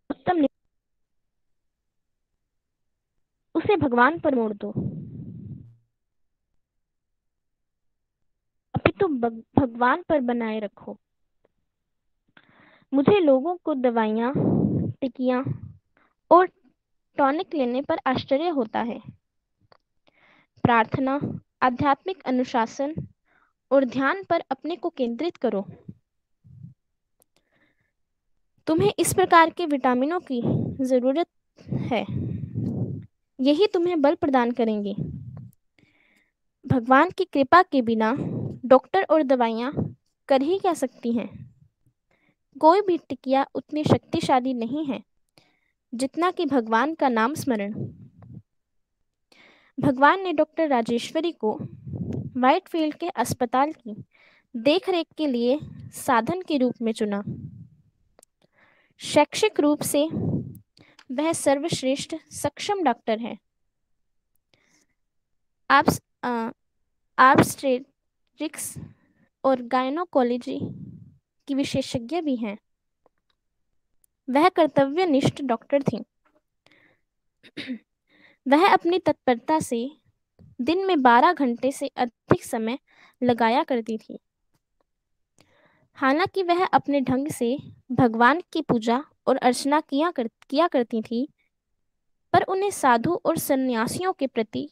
उत्तम उसे भगवान पर मोड़ दो, अपितु भगवान पर बनाए रखो। मुझे लोगों को दवाइयाँ, टिकियाँ और टॉनिक लेने पर आश्चर्य होता है। प्रार्थना, आध्यात्मिक अनुशासन और ध्यान पर अपने को केंद्रित करो। तुम्हें इस प्रकार के विटामिनों की जरूरत है। यही तुम्हें बल प्रदान करेंगे। भगवान की कृपा के बिना डॉक्टर और दवाइयाँ कर ही क्या सकती हैं। कोई भी टिकिया उतनी शक्तिशाली नहीं है जितना कि भगवान का नाम स्मरण। भगवान ने डॉक्टर राजेश्वरी को व्हाइटफील्ड के अस्पताल की देखरेख के लिए साधन के रूप में चुना। शैक्षिक रूप से वह सर्वश्रेष्ठ सक्षम डॉक्टर है। ऑब्स्टेट्रिक्स और गायनोकोलॉजी की विशेषज्ञ भी हैं। वह कर्तव्यनिष्ठ डॉक्टर थी। वह अपनी तत्परता से दिन में 12 घंटे से अधिक समय लगाया करती थी। हालांकि वह अपने ढंग से भगवान की पूजा और अर्चना किया करती थी, पर उन्हें साधु और सन्यासियों के प्रति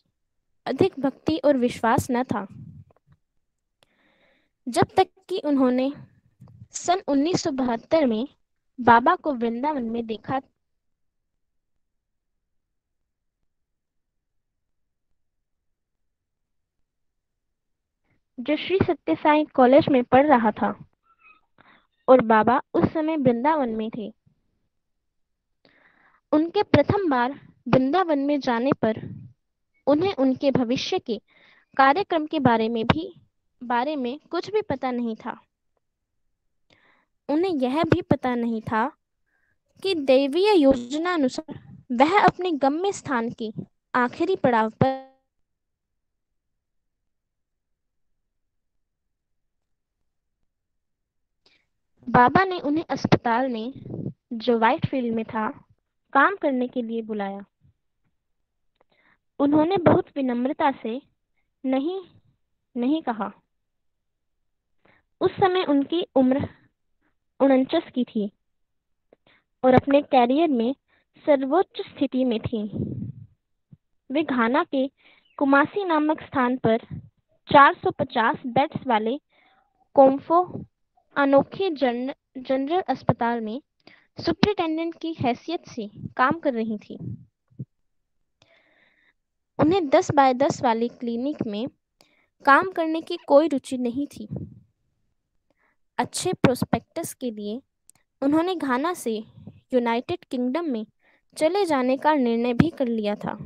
अधिक भक्ति और विश्वास न था। जब तक कि उन्होंने सन 1972 में बाबा को वृंदावन में देखा, जो श्री सत्य साई कॉलेज में पढ़ रहा था, और बाबा उस समय वृंदावन में थे। उनके प्रथम बार वृंदावन में जाने पर उन्हें उनके भविष्य के कार्यक्रम के बारे में कुछ भी पता नहीं था। उन्हें यह भी पता नहीं था कि दैवीय योजना अनुसार वह अपने गम्य स्थान के आखिरी पड़ाव पर बाबा ने उन्हें अस्पताल में, जो व्हाइटफील्ड में था, काम करने के लिए बुलाया। उन्होंने बहुत विनम्रता से नहीं नहीं कहा। उस समय उनकी उम्र 49 की थी और अपने कैरियर में सर्वोच्च स्थिति में थी। वे घाना के कुमासी नामक स्थान पर 450 बेड्स वाले कोम्फो अनोखे जनरल अस्पताल में सुपरिटेंडेंट की हैसियत से काम कर रही थी। उन्हें 10 बाय 10 वाली क्लिनिक में काम करने की कोई रुचि नहीं थी। अच्छे प्रोस्पेक्टस के लिए उन्होंने घाना से यूनाइटेड किंगडम में चले जाने का निर्णय भी कर लिया था।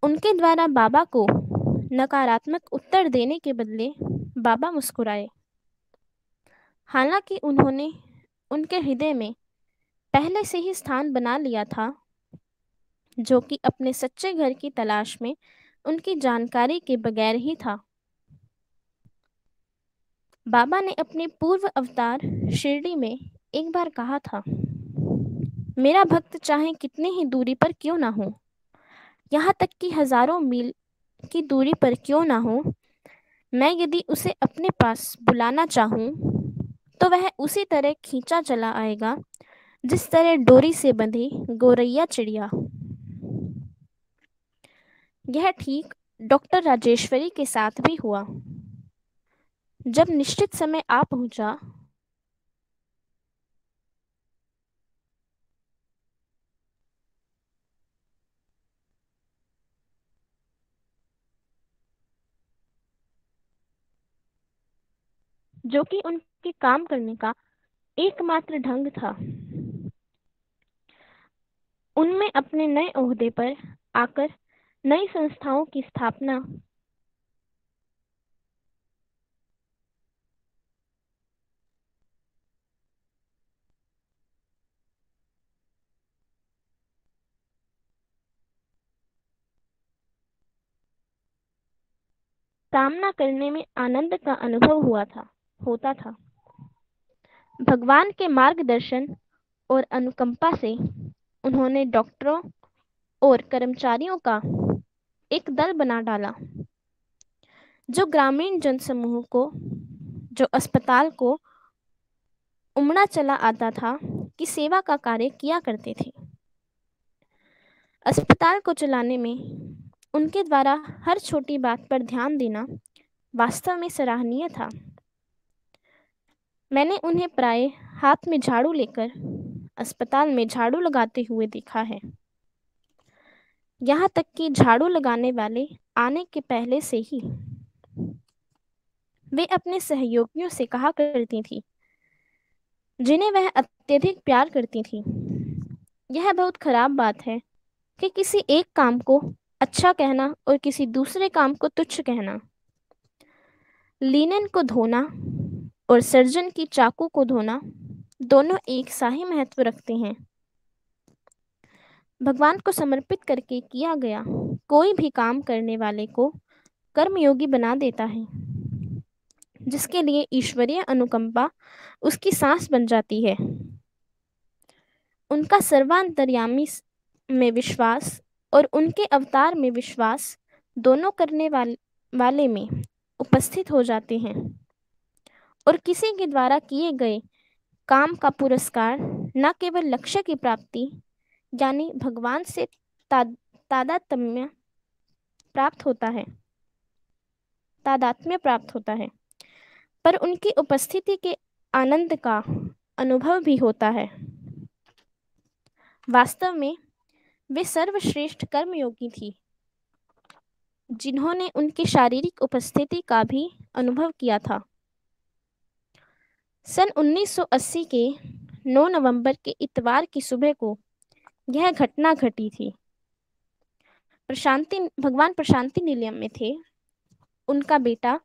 उनके द्वारा बाबा को नकारात्मक उत्तर देने के बदले बाबा मुस्कुराए। हालांकि उन्होंने उनके हृदय में पहले से ही स्थान बना लिया था, जो कि अपने सच्चे घर की तलाश में उनकी जानकारी के बगैर ही था। बाबा ने अपने पूर्व अवतार शिरडी में एक बार कहा था, मेरा भक्त चाहे कितनी ही दूरी पर क्यों ना हो, यहाँ तक कि हजारों मील की दूरी पर क्यों ना हो, मैं यदि उसे अपने पास बुलाना चाहूं तो वह उसी तरह खींचा चला आएगा जिस तरह डोरी से बंधी गोरैया चिड़िया। यह ठीक डॉक्टर राजेश्वरी के साथ भी हुआ। जब निश्चित समय आ पहुंचा, जो कि उनके काम करने का एकमात्र ढंग था, उनमें अपने नए ओहदे पर आकर नई संस्थाओं की स्थापना सामना करने में आनंद का अनुभव होता था। भगवान के मार्गदर्शन और अनुकंपा से उन्होंने डॉक्टरों और कर्मचारियों का एक दल बना डाला, जो ग्रामीण जनसमूह को, जो अस्पताल को उमड़ा चला आता था, की सेवा का कार्य किया करते थे। अस्पताल को चलाने में उनके द्वारा हर छोटी बात पर ध्यान देना वास्तव में सराहनीय था। मैंने उन्हें प्राय हाथ में झाड़ू लेकर अस्पताल में झाड़ू लगाते हुए देखा है। यहाँ तक कि झाड़ू लगाने वाले आने के पहले से ही वे अपने सहयोगियों से कहा करती थी, जिन्हें वह अत्यधिक प्यार करती थी, यह बहुत खराब बात है कि किसी एक काम को अच्छा कहना और किसी दूसरे काम को तुच्छ कहना। लिनन को धोना और सर्जन की चाकू को धोना दोनों एक सा ही महत्व रखते हैं। भगवान को समर्पित करके किया गया कोई भी काम करने वाले को कर्मयोगी बना देता है, जिसके लिए ईश्वरीय अनुकंपा उसकी सांस बन जाती है। उनका सर्वांतर्यामी में विश्वास और उनके अवतार में विश्वास दोनों करने वाले में उपस्थित हो जाते हैं, और किसी के द्वारा किए गए काम का पुरस्कार न केवल लक्ष्य की प्राप्ति यानी भगवान से तादात्म्य प्राप्त होता है तादात्म्य प्राप्त होता है, पर उनकी उपस्थिति के आनंद का अनुभव भी होता है। वास्तव में वे सर्वश्रेष्ठ कर्मयोगी थी, जिन्होंने उनकी शारीरिक उपस्थिति का भी अनुभव किया था। सन 1980 के 9 नवंबर के इतवार की सुबह को यह घटना घटी थी। भगवान प्रशांति निलयम में थे। उनका बेटा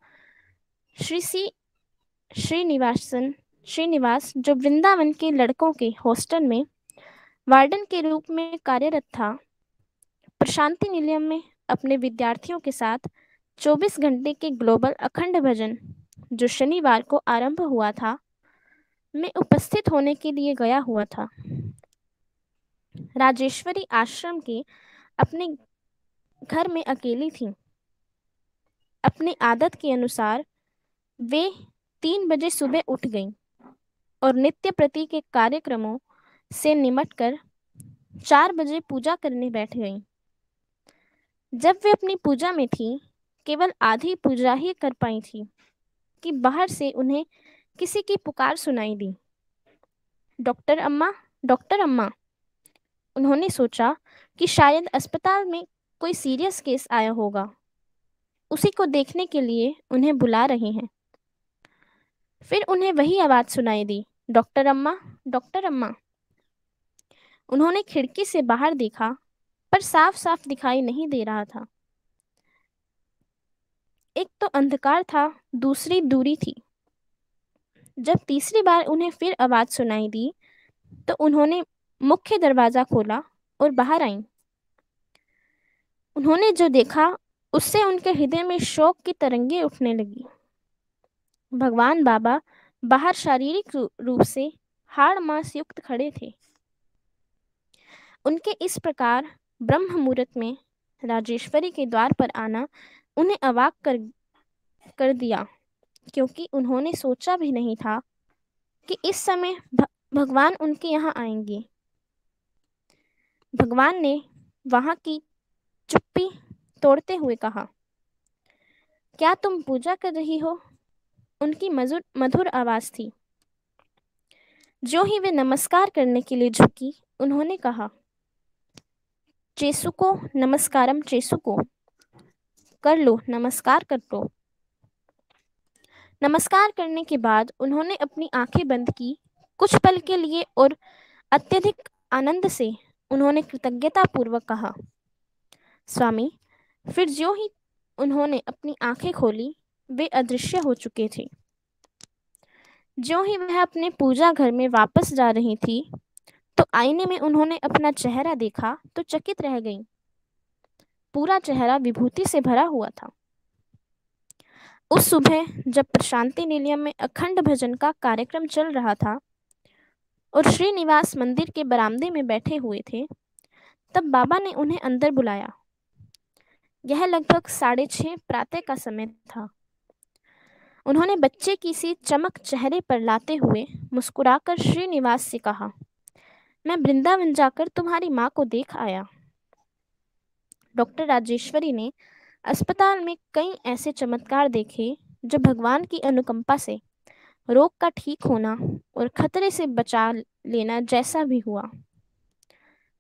श्रीनिवास, जो वृंदावन के लड़कों के हॉस्टल में वार्डन के रूप में कार्यरत था, प्रशांति निलयम में अपने विद्यार्थियों के साथ 24 घंटे के ग्लोबल अखंड भजन, जो शनिवार को आरंभ हुआ था, में उपस्थित होने के लिए गया हुआ था। राजेश्वरी आश्रम के अपने घर में अकेली थी। अपनी आदत के अनुसार वे 3 बजे सुबह उठ गईं और नित्य प्रति के कार्यक्रमों से निमटकर 4 बजे पूजा करने बैठ गईं। जब वे अपनी पूजा में थीं, केवल आधी पूजा ही कर पाई थी कि बाहर से उन्हें किसी की पुकार सुनाई दी, डॉक्टर अम्मा, डॉक्टर अम्मा। उन्होंने सोचा कि शायद अस्पताल में कोई सीरियस केस आया होगा, उसी को देखने के लिए उन्हें बुला रहे हैं। फिर उन्हें वही आवाज सुनाई दी, डॉक्टर अम्मा, डॉक्टर अम्मा। उन्होंने खिड़की से बाहर देखा, पर साफ साफ दिखाई नहीं दे रहा था। एक तो अंधकार था, दूसरी दूरी थी। जब तीसरी बार उन्हें फिर आवाज सुनाई दी तो उन्होंने मुख्य दरवाजा खोला और बाहर आईं। उन्होंने जो देखा उससे उनके हृदय में शोक की तरंगें उठने लगी। भगवान बाबा बाहर शारीरिक रूप से हाड़ मांस युक्त खड़े थे। उनके इस प्रकार ब्रह्म मुहूर्त में राजेश्वरी के द्वार पर आना उन्हें अवाक कर दिया, क्योंकि उन्होंने सोचा भी नहीं था कि इस समय भगवान उनके यहाँ आएंगे। भगवान ने वहां की चुप्पी तोड़ते हुए कहा, क्या तुम पूजा कर रही हो? उनकी मधुर मधुर आवाज थी। जो ही वे नमस्कार करने के लिए झुकी, उन्होंने कहा, चेसुको नमस्कारम चेसुको, कर लो, नमस्कार कर लो। नमस्कार करने के बाद उन्होंने अपनी आंखें बंद की कुछ पल के लिए और अत्यधिक आनंद से उन्होंने कृतज्ञता पूर्वक कहा, स्वामी। फिर ज्यों ही उन्होंने अपनी आंखें खोली, वे अदृश्य हो चुके थे। ज्यों ही वह अपने पूजा घर में वापस जा रही थी तो आईने में उन्होंने अपना चेहरा देखा तो चकित रह गईं। पूरा चेहरा विभूति से भरा हुआ था। उस सुबह जब प्रशांति निलयम में अखंड भजन का कार्यक्रम चल रहा था और श्रीनिवास मंदिर के बरामदे में बैठे हुए थे, तब बाबा ने उन्हें अंदर बुलाया। यह लगभग 6:30 प्रातः का समय था। उन्होंने बच्चे की सी चमक चेहरे पर लाते हुए मुस्कुराकर श्रीनिवास से कहा, मैं वृंदावन जाकर तुम्हारी माँ को देख आया। डॉक्टर राजेश्वरी ने अस्पताल में कई ऐसे चमत्कार देखे जो भगवान की अनुकंपा से रोग का ठीक होना और खतरे से बचा लेना जैसा भी हुआ,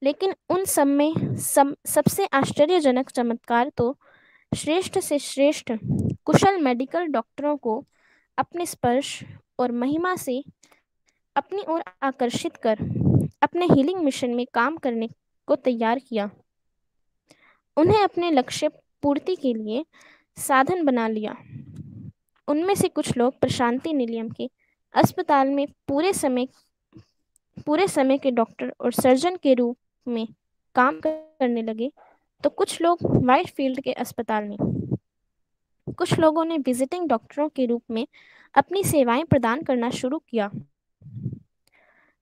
लेकिन उन सब में सबसे आश्चर्यजनक चमत्कार तो श्रेष्ठ से श्रेष्ठ कुशल मेडिकल डॉक्टरों को अपने स्पर्श और महिमा से अपनी ओर आकर्षित कर अपने हीलिंग मिशन में काम करने को तैयार किया। उन्हें अपने लक्ष्य पूर्ति के लिए साधन बना लिया। उनमें से कुछ लोग प्रशांति निलयम के अस्पताल में पूरे समय के डॉक्टर और सर्जन के रूप में काम करने लगे, तो कुछ लोग व्हाइट फील्ड के अस्पताल में, कुछ लोगों ने विजिटिंग डॉक्टरों के रूप में अपनी सेवाएं प्रदान करना शुरू किया।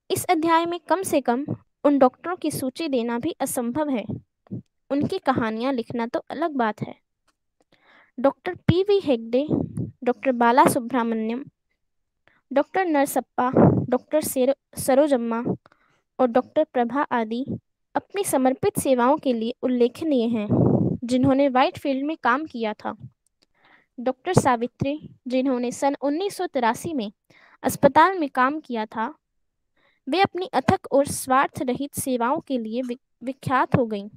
इस अध्याय में कम से कम उन डॉक्टरों की सूची देना भी असंभव है। उनकी कहानियां लिखना तो अलग बात है। Doctor P V. Hegde, doctor Bala Subramaniam, doctor Narasappa, doctor Sarojamma और डॉक्टर प्रभा आदि अपनी समर्पित सेवाओं के लिए उल्लेखनीय हैं, जिन्होंने व्हाइट फील्ड में काम किया था। डॉक्टर सावित्री, जिन्होंने सन 1983 में अस्पताल में काम किया था, वे अपनी अथक और स्वार्थ रहित सेवाओं के लिए विख्यात हो गईं।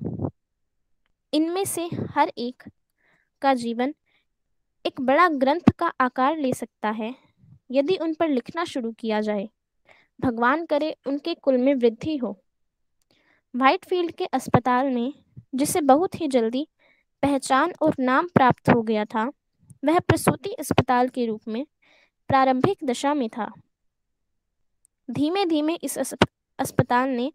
इनमें से हर एक का जीवन एक बड़ा ग्रंथ का आकार ले सकता है यदि उन पर लिखना शुरू किया जाए। भगवान करे उनके कुल में वृद्धि हो। व्हाइट फील्ड के अस्पताल में जिसे बहुत ही जल्दी पहचान और नाम प्राप्त हो गया था, वह प्रसूति अस्पताल के रूप में प्रारंभिक दशा में था। धीमे धीमे इस अस्पताल ने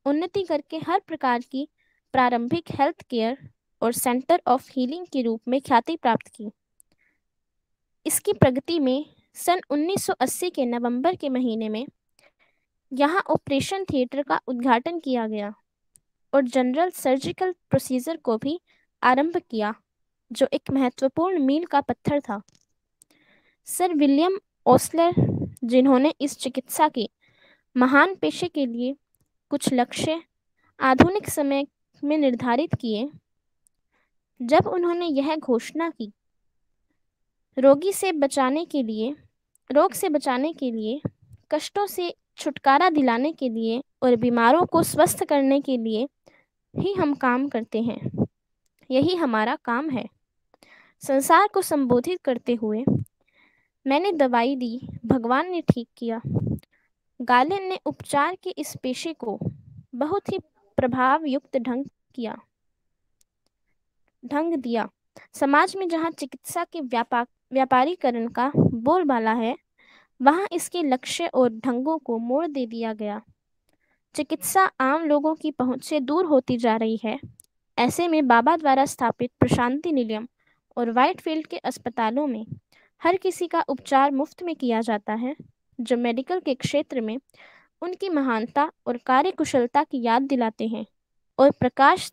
उन्नति करके हर प्रकार की प्रारंभिक हेल्थ केयर और सेंटर ऑफ हीलिंग के रूप में ख्याति प्राप्त की। इसकी प्रगति में सन 1980 के नवंबर के महीने में यहाँ ऑपरेशन थिएटर का उद्घाटन किया गया और जनरल सर्जिकल प्रोसीजर को भी आरंभ किया, जो एक महत्वपूर्ण मील का पत्थर था। सर विलियम ओस्लर, जिन्होंने इस चिकित्सा के महान पेशे के लिए कुछ लक्ष्य आधुनिक समय में निर्धारित किए, जब उन्होंने यह घोषणा की, रोग से बचाने के लिए, कष्टों से छुटकारा दिलाने के लिए और बीमारों को स्वस्थ करने के लिए ही हम काम करते हैं। यही हमारा काम है। संसार को संबोधित करते हुए मैंने दवाई दी, भगवान ने ठीक किया। गालेन ने उपचार के इस पेशे को बहुत ही प्रभाव युक्त ढंग दिया। समाज में जहाँ चिकित्सा के व्यापारीकरण का बोलबाला है, वहाँ इसके लक्ष्य और ढंगों को मोड़ दे दिया गया। चिकित्सा आम लोगों की पहुंच से दूर होती जा रही है। ऐसे में बाबा द्वारा स्थापित प्रशांति निलयम और व्हाइटफील्ड के अस्पतालों में हर किसी का उपचार मुफ्त में किया जाता है, जो मेडिकल के क्षेत्र में उनकी महानता और कार्यकुशलता की याद दिलाते हैं और प्रकाश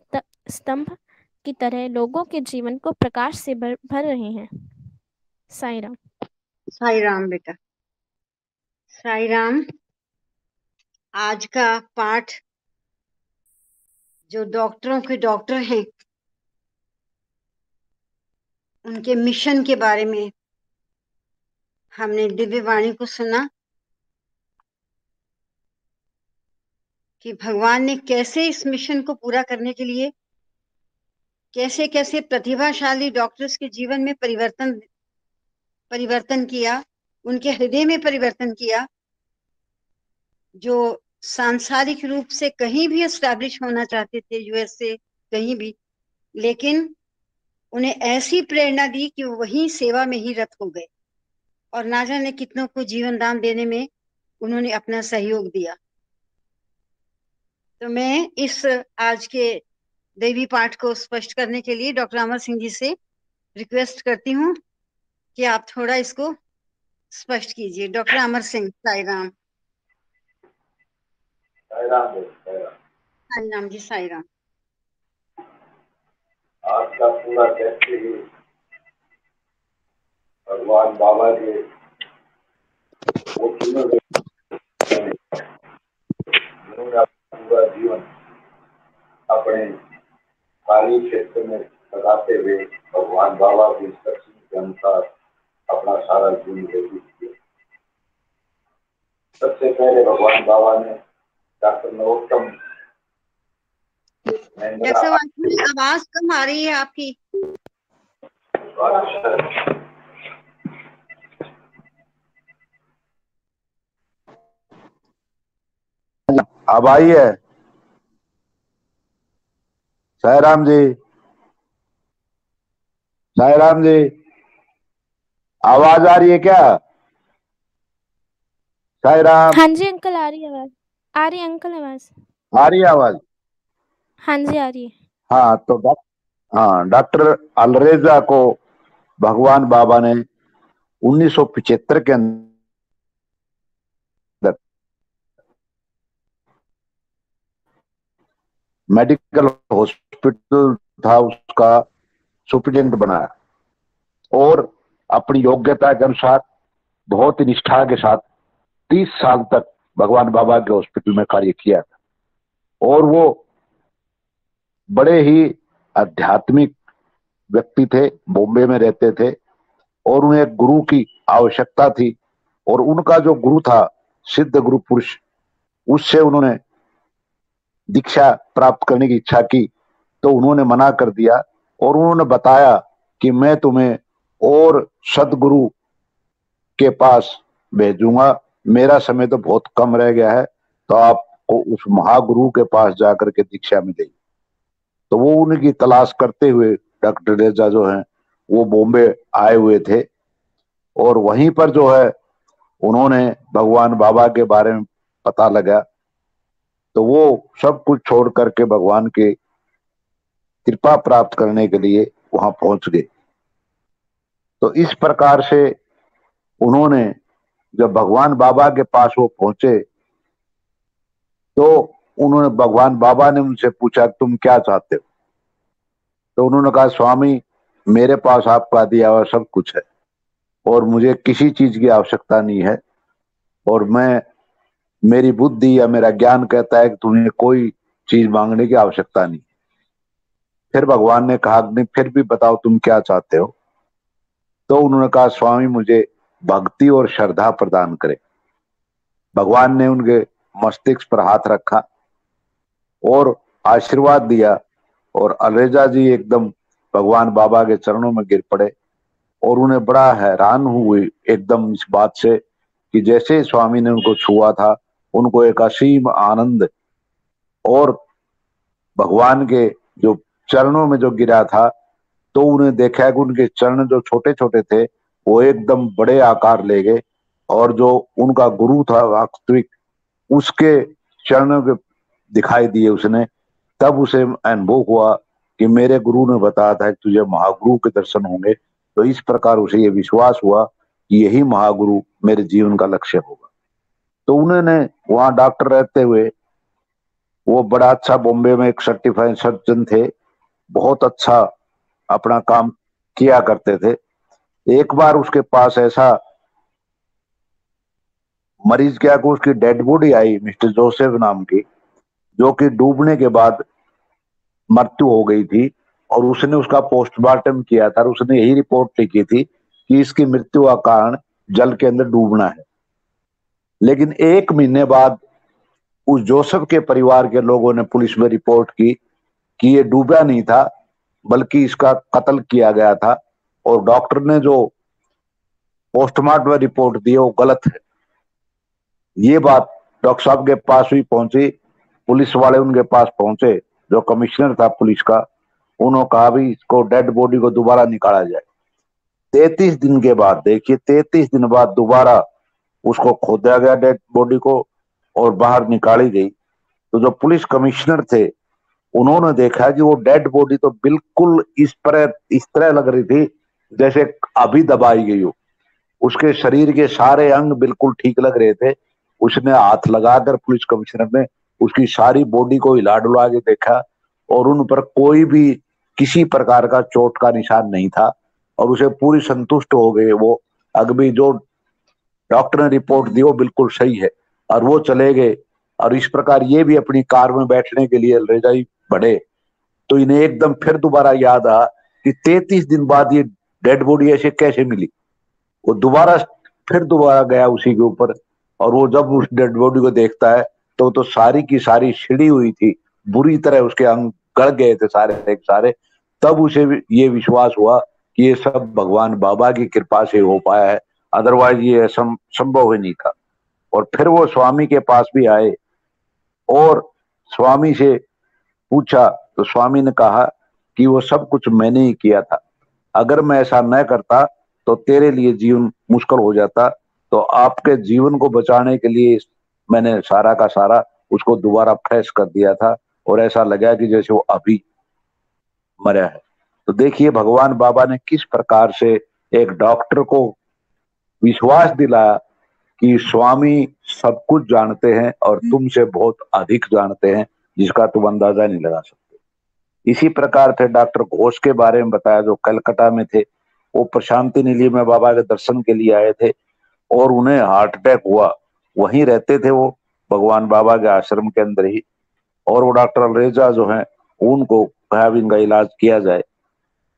स्तंभ की तरह लोगों के जीवन को प्रकाश से भर रहे हैं। साईं राम। साई राम बेटा, साई राम। आज का पाठ जो डॉक्टरों के डॉक्टर हैं उनके मिशन के बारे में हमने दिव्य वाणी को सुना कि भगवान ने कैसे इस मिशन को पूरा करने के लिए कैसे कैसे प्रतिभाशाली डॉक्टर्स के जीवन में परिवर्तन किया, उनके हृदय में परिवर्तन किया, जो सांसारिक रूप से कहीं भी एस्टैब्लिश होना चाहते थे, यूएस से कहीं भी, लेकिन उन्हें ऐसी प्रेरणा दी कि वो वहीं सेवा में ही रत हो गए और ना जाने कितनों को जीवन दान देने में उन्होंने अपना सहयोग दिया। तो मैं इस आज के देवी पाठ को स्पष्ट करने के लिए डॉक्टर अमर सिंह जी से रिक्वेस्ट करती हूँ कि आप थोड़ा इसको स्पष्ट कीजिए। डॉक्टर अमर सिंह। साई राम। साई राम जी, साई राम। आज का पूरा टेस्ट ही भगवान बाबा के वो तीनों जिन्होंने पूरा जीवन अपने कार्य क्षेत्र में लगाते हुए भगवान बाबा की इंस्ट्रक्शन के अनुसार अपना सारा जीवन व्यतीत किया। सबसे पहले भगवान बाबा ने डॉक्टर नरोत्तम आवाज कम आ रही है आपकी। अब आई है। साई राम जी, साई राम जी, आवाज आ रही है क्या? साई राम। हाँ जी अंकल, आ रही है आवाज। आ रही है अंकल आवाज। आ रही है आवाज? हाँ जी आ रही है। हाँ तो डॉक्टर अलरेजा को भगवान बाबा ने 1975 के अंदर मेडिकल हॉस्पिटल था उसका सुप्रिटेंडेंट बनाया और अपनी योग्यता के अनुसार बहुत ही निष्ठा के साथ 30 साल तक भगवान बाबा के हॉस्पिटल में कार्य किया था और वो बड़े ही आध्यात्मिक व्यक्ति थे, बॉम्बे में रहते थे और उन्हें एक गुरु की आवश्यकता थी और उनका जो गुरु था सिद्ध गुरु पुरुष, उससे उन्होंने दीक्षा प्राप्त करने की इच्छा की तो उन्होंने मना कर दिया और उन्होंने बताया कि मैं तुम्हें और सदगुरु के पास भेजूंगा, मेरा समय तो बहुत कम रह गया है, तो आपको उस महागुरु के पास जाकर के दीक्षा मिलेगी। तो वो उनकी तलाश करते हुए डॉक्टर रेजा जो हैं वो बॉम्बे आए हुए थे और वहीं पर जो है उन्होंने भगवान बाबा के बारे में पता लगा तो वो सब कुछ छोड़ करके भगवान के कृपा प्राप्त करने के लिए वहां पहुंच गए। तो इस प्रकार से उन्होंने जब भगवान बाबा के पास वो पहुंचे तो उन्होंने भगवान बाबा ने उनसे पूछा तुम क्या चाहते हो? तो उन्होंने कहा स्वामी मेरे पास आपका दिया हुआ सब कुछ है और मुझे किसी चीज की आवश्यकता नहीं है और मेरी बुद्धि या मेरा ज्ञान कहता है कि तुम्हें कोई चीज मांगने की आवश्यकता नहीं। फिर भगवान ने कहा नहीं फिर भी बताओ तुम क्या चाहते हो? तो उन्होंने कहा स्वामी मुझे भक्ति और श्रद्धा प्रदान करे। भगवान ने उनके मस्तिष्क पर हाथ रखा और आशीर्वाद दिया और अलरेजा जी एकदम भगवान बाबा के चरणों में गिर पड़े और उन्हें बड़ा हैरान हुए एकदम इस बात से कि जैसे स्वामी ने उनको छुआ था उनको एक असीम आनंद और भगवान के जो चरणों में जो गिरा था तो उन्हें देखा कि उनके चरण जो छोटे छोटे थे वो एकदम बड़े आकार ले गए और जो उनका गुरु था वास्तविक, उसके चरणों के दिखाई दिए उसने, तब उसे अनुभव हुआ कि मेरे गुरु ने बताया था कि तुझे महागुरु के दर्शन होंगे। तो इस प्रकार उसे ये विश्वास हुआ कि यही महागुरु मेरे जीवन का लक्ष्य होगा। तो उन्होंने वहां डॉक्टर रहते हुए, वो बड़ा अच्छा, बॉम्बे में एक सर्टिफाइड सर्जन थे, बहुत अच्छा अपना काम किया करते थे। एक बार उसके पास ऐसा मरीज क्या कि उसकी डेड बॉडी आई, मिस्टर जोसेफ नाम की, जो कि डूबने के बाद मृत्यु हो गई थी। और उसने उसका पोस्टमार्टम किया था और उसने यही रिपोर्ट लिखी थी कि इसकी मृत्यु का कारण जल के अंदर डूबना है। लेकिन 1 महीने बाद उस जोसेफ के परिवार के लोगों ने पुलिस में रिपोर्ट की कि ये डूबा नहीं था, बल्कि इसका कत्ल किया गया था, और डॉक्टर ने जो पोस्टमार्टम रिपोर्ट दी वो गलत है। ये बात डॉक्टर साहब के पास भी पहुंची, पुलिस वाले उनके पास पहुंचे, जो कमिश्नर था पुलिस का, उन्होंने कहा भी इसको डेड बॉडी को दोबारा निकाला जाए। 33 दिन के बाद, देखिए 33 दिन बाद दोबारा उसको खोदा गया डेड बॉडी को और बाहर निकाली गई। तो जो पुलिस कमिश्नर थे उन्होंने देखा कि वो डेड बॉडी तो बिल्कुल इस तरह लग रही थी जैसे अभी दबाई गई हो। उसके शरीर के सारे अंग बिल्कुल ठीक लग रहे थे। उसने हाथ लगाकर, पुलिस कमिश्नर ने उसकी सारी बॉडी को हिला डुला के देखा और उन पर कोई भी किसी प्रकार का चोट का निशान नहीं था, और उसे पूरी संतुष्ट हो गए वो, अभी जो डॉक्टर ने रिपोर्ट दी वो बिल्कुल सही है, और वो चले गए। और इस प्रकार ये भी अपनी कार में बैठने के लिए रजाई बढ़े। तो इन्हें एकदम फिर दोबारा याद आया कि 33 दिन बाद ये डेड बॉडी ऐसे कैसे मिली। वो फिर दोबारा गया उसी के ऊपर, और वो जब उस डेड बॉडी को देखता है तो सारी की सारी छिड़ी हुई थी, बुरी तरह उसके अंग गड़ गए थे सारे एक सारे। तब उसे ये विश्वास हुआ कि ये सब भगवान बाबा की कृपा से हो पाया है, अदरवाइज ये संभव ही नहीं था। और फिर वो स्वामी के पास भी आए और स्वामी से पूछा, तो स्वामी ने कहा कि वो सब कुछ मैंने ही किया था, अगर मैं ऐसा न करता तो तेरे लिए जीवन मुश्किल हो जाता। तो आपके जीवन को बचाने के लिए मैंने सारा का सारा उसको दोबारा फ्रेश कर दिया था, और ऐसा लगा कि जैसे वो अभी मरा है। तो देखिए भगवान बाबा ने किस प्रकार से एक डॉक्टर को विश्वास दिलाया कि स्वामी सब कुछ जानते हैं और तुमसे बहुत अधिक जानते हैं, जिसका तुम अंदाजा नहीं लगा सकते। इसी प्रकार से डॉक्टर घोष के बारे में बताया, जो कलकत्ता में थे। वो प्रशांति निलय में बाबा के दर्शन के लिए आए थे और उन्हें हार्ट अटैक हुआ। वहीं रहते थे वो, भगवान बाबा के आश्रम के अंदर ही। और वो डॉक्टर अलरेजा जो है उनको कहा भी इनका इलाज किया जाए,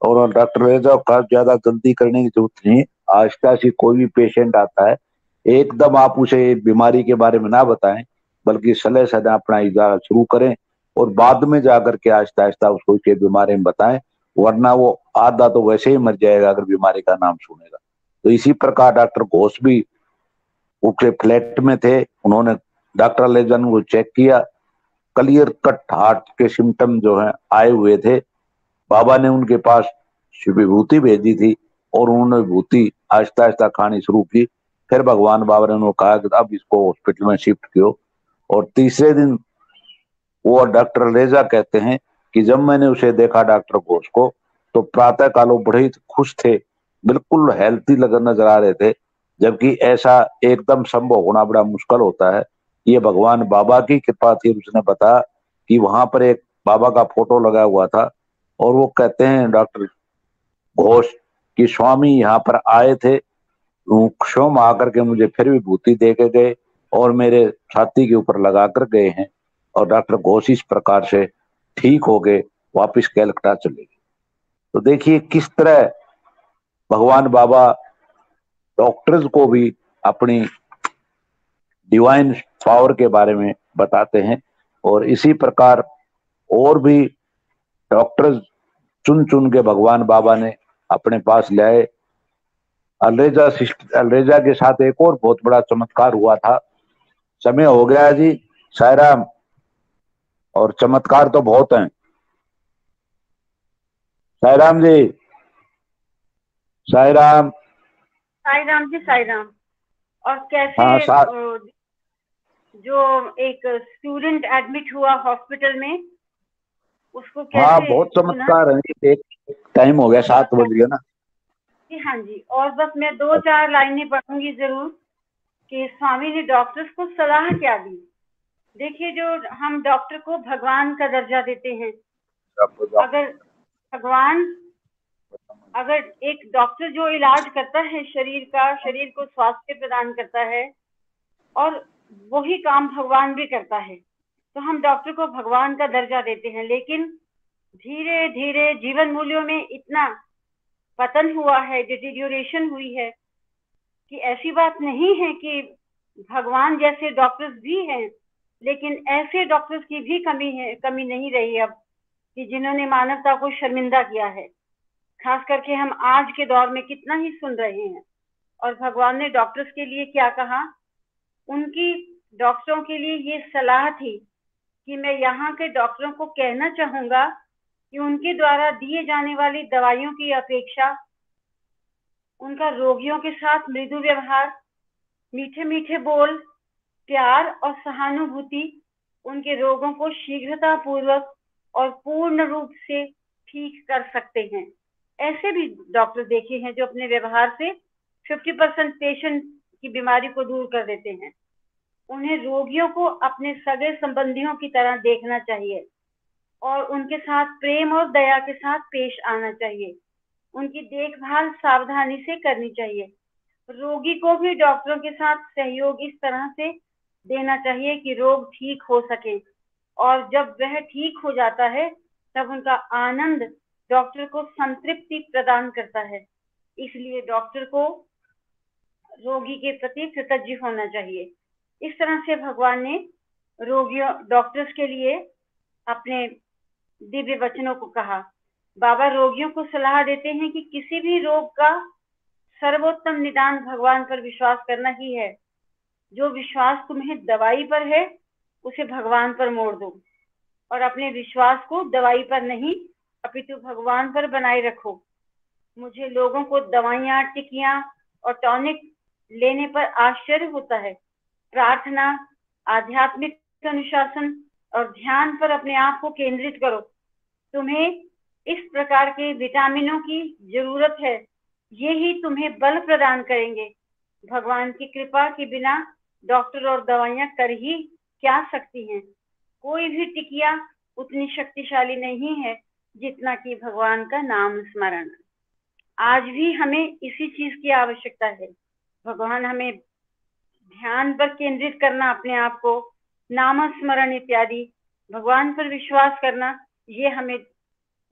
और डॉक्टर अलरेजा का ज्यादा जल्दी करने की जरूरत नहीं, आहिस्ता से कोई भी पेशेंट आता है एकदम आप उसे बीमारी के बारे में ना बताएं, बल्कि सलाह सदा अपना इलाज शुरू करें और बाद में जाकर के आहिस्ता आहिस्ता उसको उसके बीमारी में बताएं, वरना वो आधा तो वैसे ही मर जाएगा अगर बीमारी का नाम सुनेगा। तो इसी प्रकार डॉक्टर घोष भी उसके फ्लैट में थे, उन्होंने डॉक्टर लेजन को चेक किया, क्लियर कट हार्ट के सिम्टम जो है आए हुए थे। बाबा ने उनके पास विभूति भेजी थी और उन्होंने विभूति आहिस्ता आहिस्ता खानी शुरू की। फिर भगवान बाबा ने उन्होंने कहा कि अब इसको हॉस्पिटल में शिफ्ट किया। और तीसरे दिन वो डॉक्टर लेजा कहते हैं कि जब मैंने उसे देखा डॉक्टर घोष को, तो प्रातः काल वो बड़े खुश थे, बिल्कुल हेल्थी नजर आ रहे थे, जबकि ऐसा एकदम संभव होना बड़ा मुश्किल होता है। ये भगवान बाबा की कृपा थी। उसने बताया कि वहां पर एक बाबा का फोटो लगा हुआ था, और वो कहते हैं डॉक्टर घोष कि स्वामी यहाँ पर आए थे, क्षोम आकर के मुझे फिर विभूति दे के गए और मेरे छाती के ऊपर लगा कर गए हैं, और डॉक्टर घोष इस प्रकार से ठीक हो गए, वापिस कलकत्ता चले गए। तो देखिए किस तरह भगवान बाबा डॉक्टर्स को भी अपनी डिवाइन पावर के बारे में बताते हैं, और इसी प्रकार और भी डॉक्टर्स चुन चुन के भगवान बाबा ने अपने पास लाए। अलरेजा के साथ एक और बहुत बड़ा चमत्कार हुआ था। समय हो गया जी, सायराम, और चमत्कार तो बहुत हैं। सायराम जी, सायराम, साई राम जी, साई राम। और कैसे हाँ जो एक स्टूडेंट एडमिट हुआ हॉस्पिटल में, उसको हाँ कैसे बहुत पुनः। चमत्कार है। एक टाइम हो गया, 7 बज गया ना। जी हाँ जी, और बस मैं 2-4 लाइनें पढ़ूंगी जरूर कि स्वामी ने डॉक्टर्स को सलाह क्या दी। देखिए, जो हम डॉक्टर को भगवान का दर्जा देते हैं, अगर भगवान, अगर एक डॉक्टर जो इलाज करता है शरीर का, शरीर को स्वास्थ्य प्रदान करता है, और वही काम भगवान भी करता है, तो हम डॉक्टर को भगवान का दर्जा देते हैं। लेकिन धीरे धीरे जीवन मूल्यों में इतना पतन हुआ है, डिटेरियोरेशन हुई है, कि ऐसी बात नहीं है कि भगवान जैसे डॉक्टर्स भी हैं, लेकिन ऐसे डॉक्टर्स की भी कमी नहीं रही अब, कि जिन्होंने मानवता को शर्मिंदा किया है। खास करके हम आज के दौर में कितना ही सुन रहे हैं। और भगवान ने डॉक्टर्स के लिए क्या कहा, उनकी डॉक्टरों के लिए ये सलाह थी कि मैं यहाँ के डॉक्टरों को कहना चाहूंगा कि उनके द्वारा दिए जाने वाली दवाइयों की अपेक्षा उनका रोगियों के साथ मृदु व्यवहार, मीठे मीठे बोल, प्यार और सहानुभूति उनके रोगों को शीघ्रता पूर्वक और पूर्ण रूप से ठीक कर सकते हैं। ऐसे भी डॉक्टर देखे हैं जो अपने व्यवहार से 50% पेशेंट की बीमारी को दूर कर देते हैं। उन्हें रोगियों को अपने सगे संबंधियों की तरह देखना चाहिए और उनके साथ प्रेम और दया के साथ पेश आना चाहिए। उनकी देखभाल सावधानी से करनी चाहिए। रोगी को भी डॉक्टरों के साथ सहयोग इस तरह से देना चाहिए कि रोग ठीक हो सके, और जब वह ठीक हो जाता है तब उनका आनंद डॉक्टर को संतृप्ति प्रदान करता है। इसलिए डॉक्टर को रोगी के प्रति कृतज्ञ होना चाहिए। इस तरह से भगवान ने रोगियों, डॉक्टर्स के लिए अपने दिव्य वचनों को कहा। बाबा रोगियों को सलाह देते हैं कि किसी भी रोग का सर्वोत्तम निदान भगवान पर विश्वास करना ही है। जो विश्वास तुम्हें दवाई पर है, उसे भगवान पर मोड़ दो और अपने विश्वास को दवाई पर नहीं अपितु भगवान पर बनाए रखो। मुझे लोगों को दवाइयाँ, टिकियाँ और टॉनिक लेने पर आश्चर्य होता है। प्रार्थना, आध्यात्मिक अनुशासन और ध्यान पर अपने आप को केंद्रित करो। तुम्हें इस प्रकार के विटामिनों की जरूरत है, ये ही तुम्हें बल प्रदान करेंगे। भगवान की कृपा के बिना डॉक्टर और दवाइयाँ कर ही क्या सकती हैं। कोई भी टिकिया उतनी शक्तिशाली नहीं है जितना कि भगवान का नाम स्मरण। आज भी हमें इसी चीज की आवश्यकता है। भगवान हमें ध्यान पर केंद्रित करना, अपने आप को नाम स्मरण इत्यादि, भगवान पर विश्वास करना, ये हमें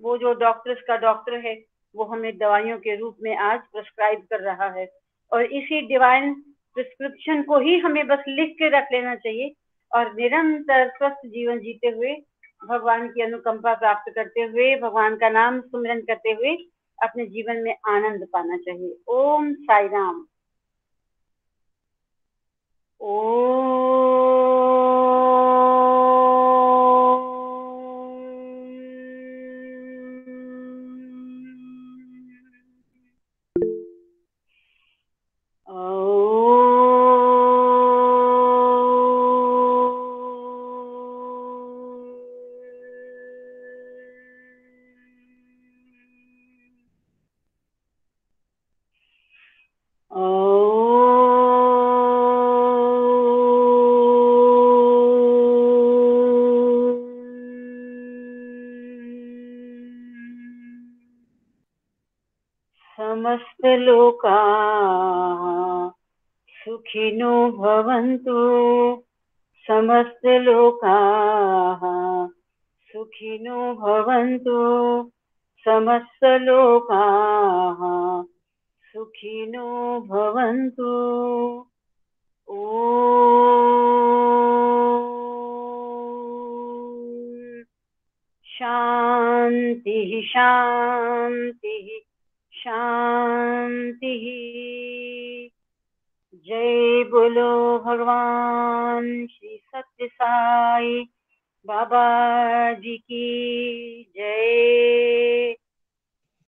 वो जो डॉक्टर्स का डॉक्टर है वो हमें दवाइयों के रूप में आज प्रिस्क्राइब कर रहा है। और इसी डिवाइन प्रिस्क्रिप्शन को ही हमें बस लिख के रख लेना चाहिए और निरंतर स्वस्थ जीवन जीते हुए, भगवान की अनुकंपा प्राप्त करते हुए, भगवान का नाम सुमिरन करते हुए अपने जीवन में आनंद पाना चाहिए। ओम साई राम। समस्त लोका सुखिनो भवन्तु, समस्त लोका सुखिनो भवन्तु, समस्त लोका सुखिनो भवन्तु। ओम शांति शांति शांति। जय बोलो भगवान श्री सत्य साई बाबा जी की जय।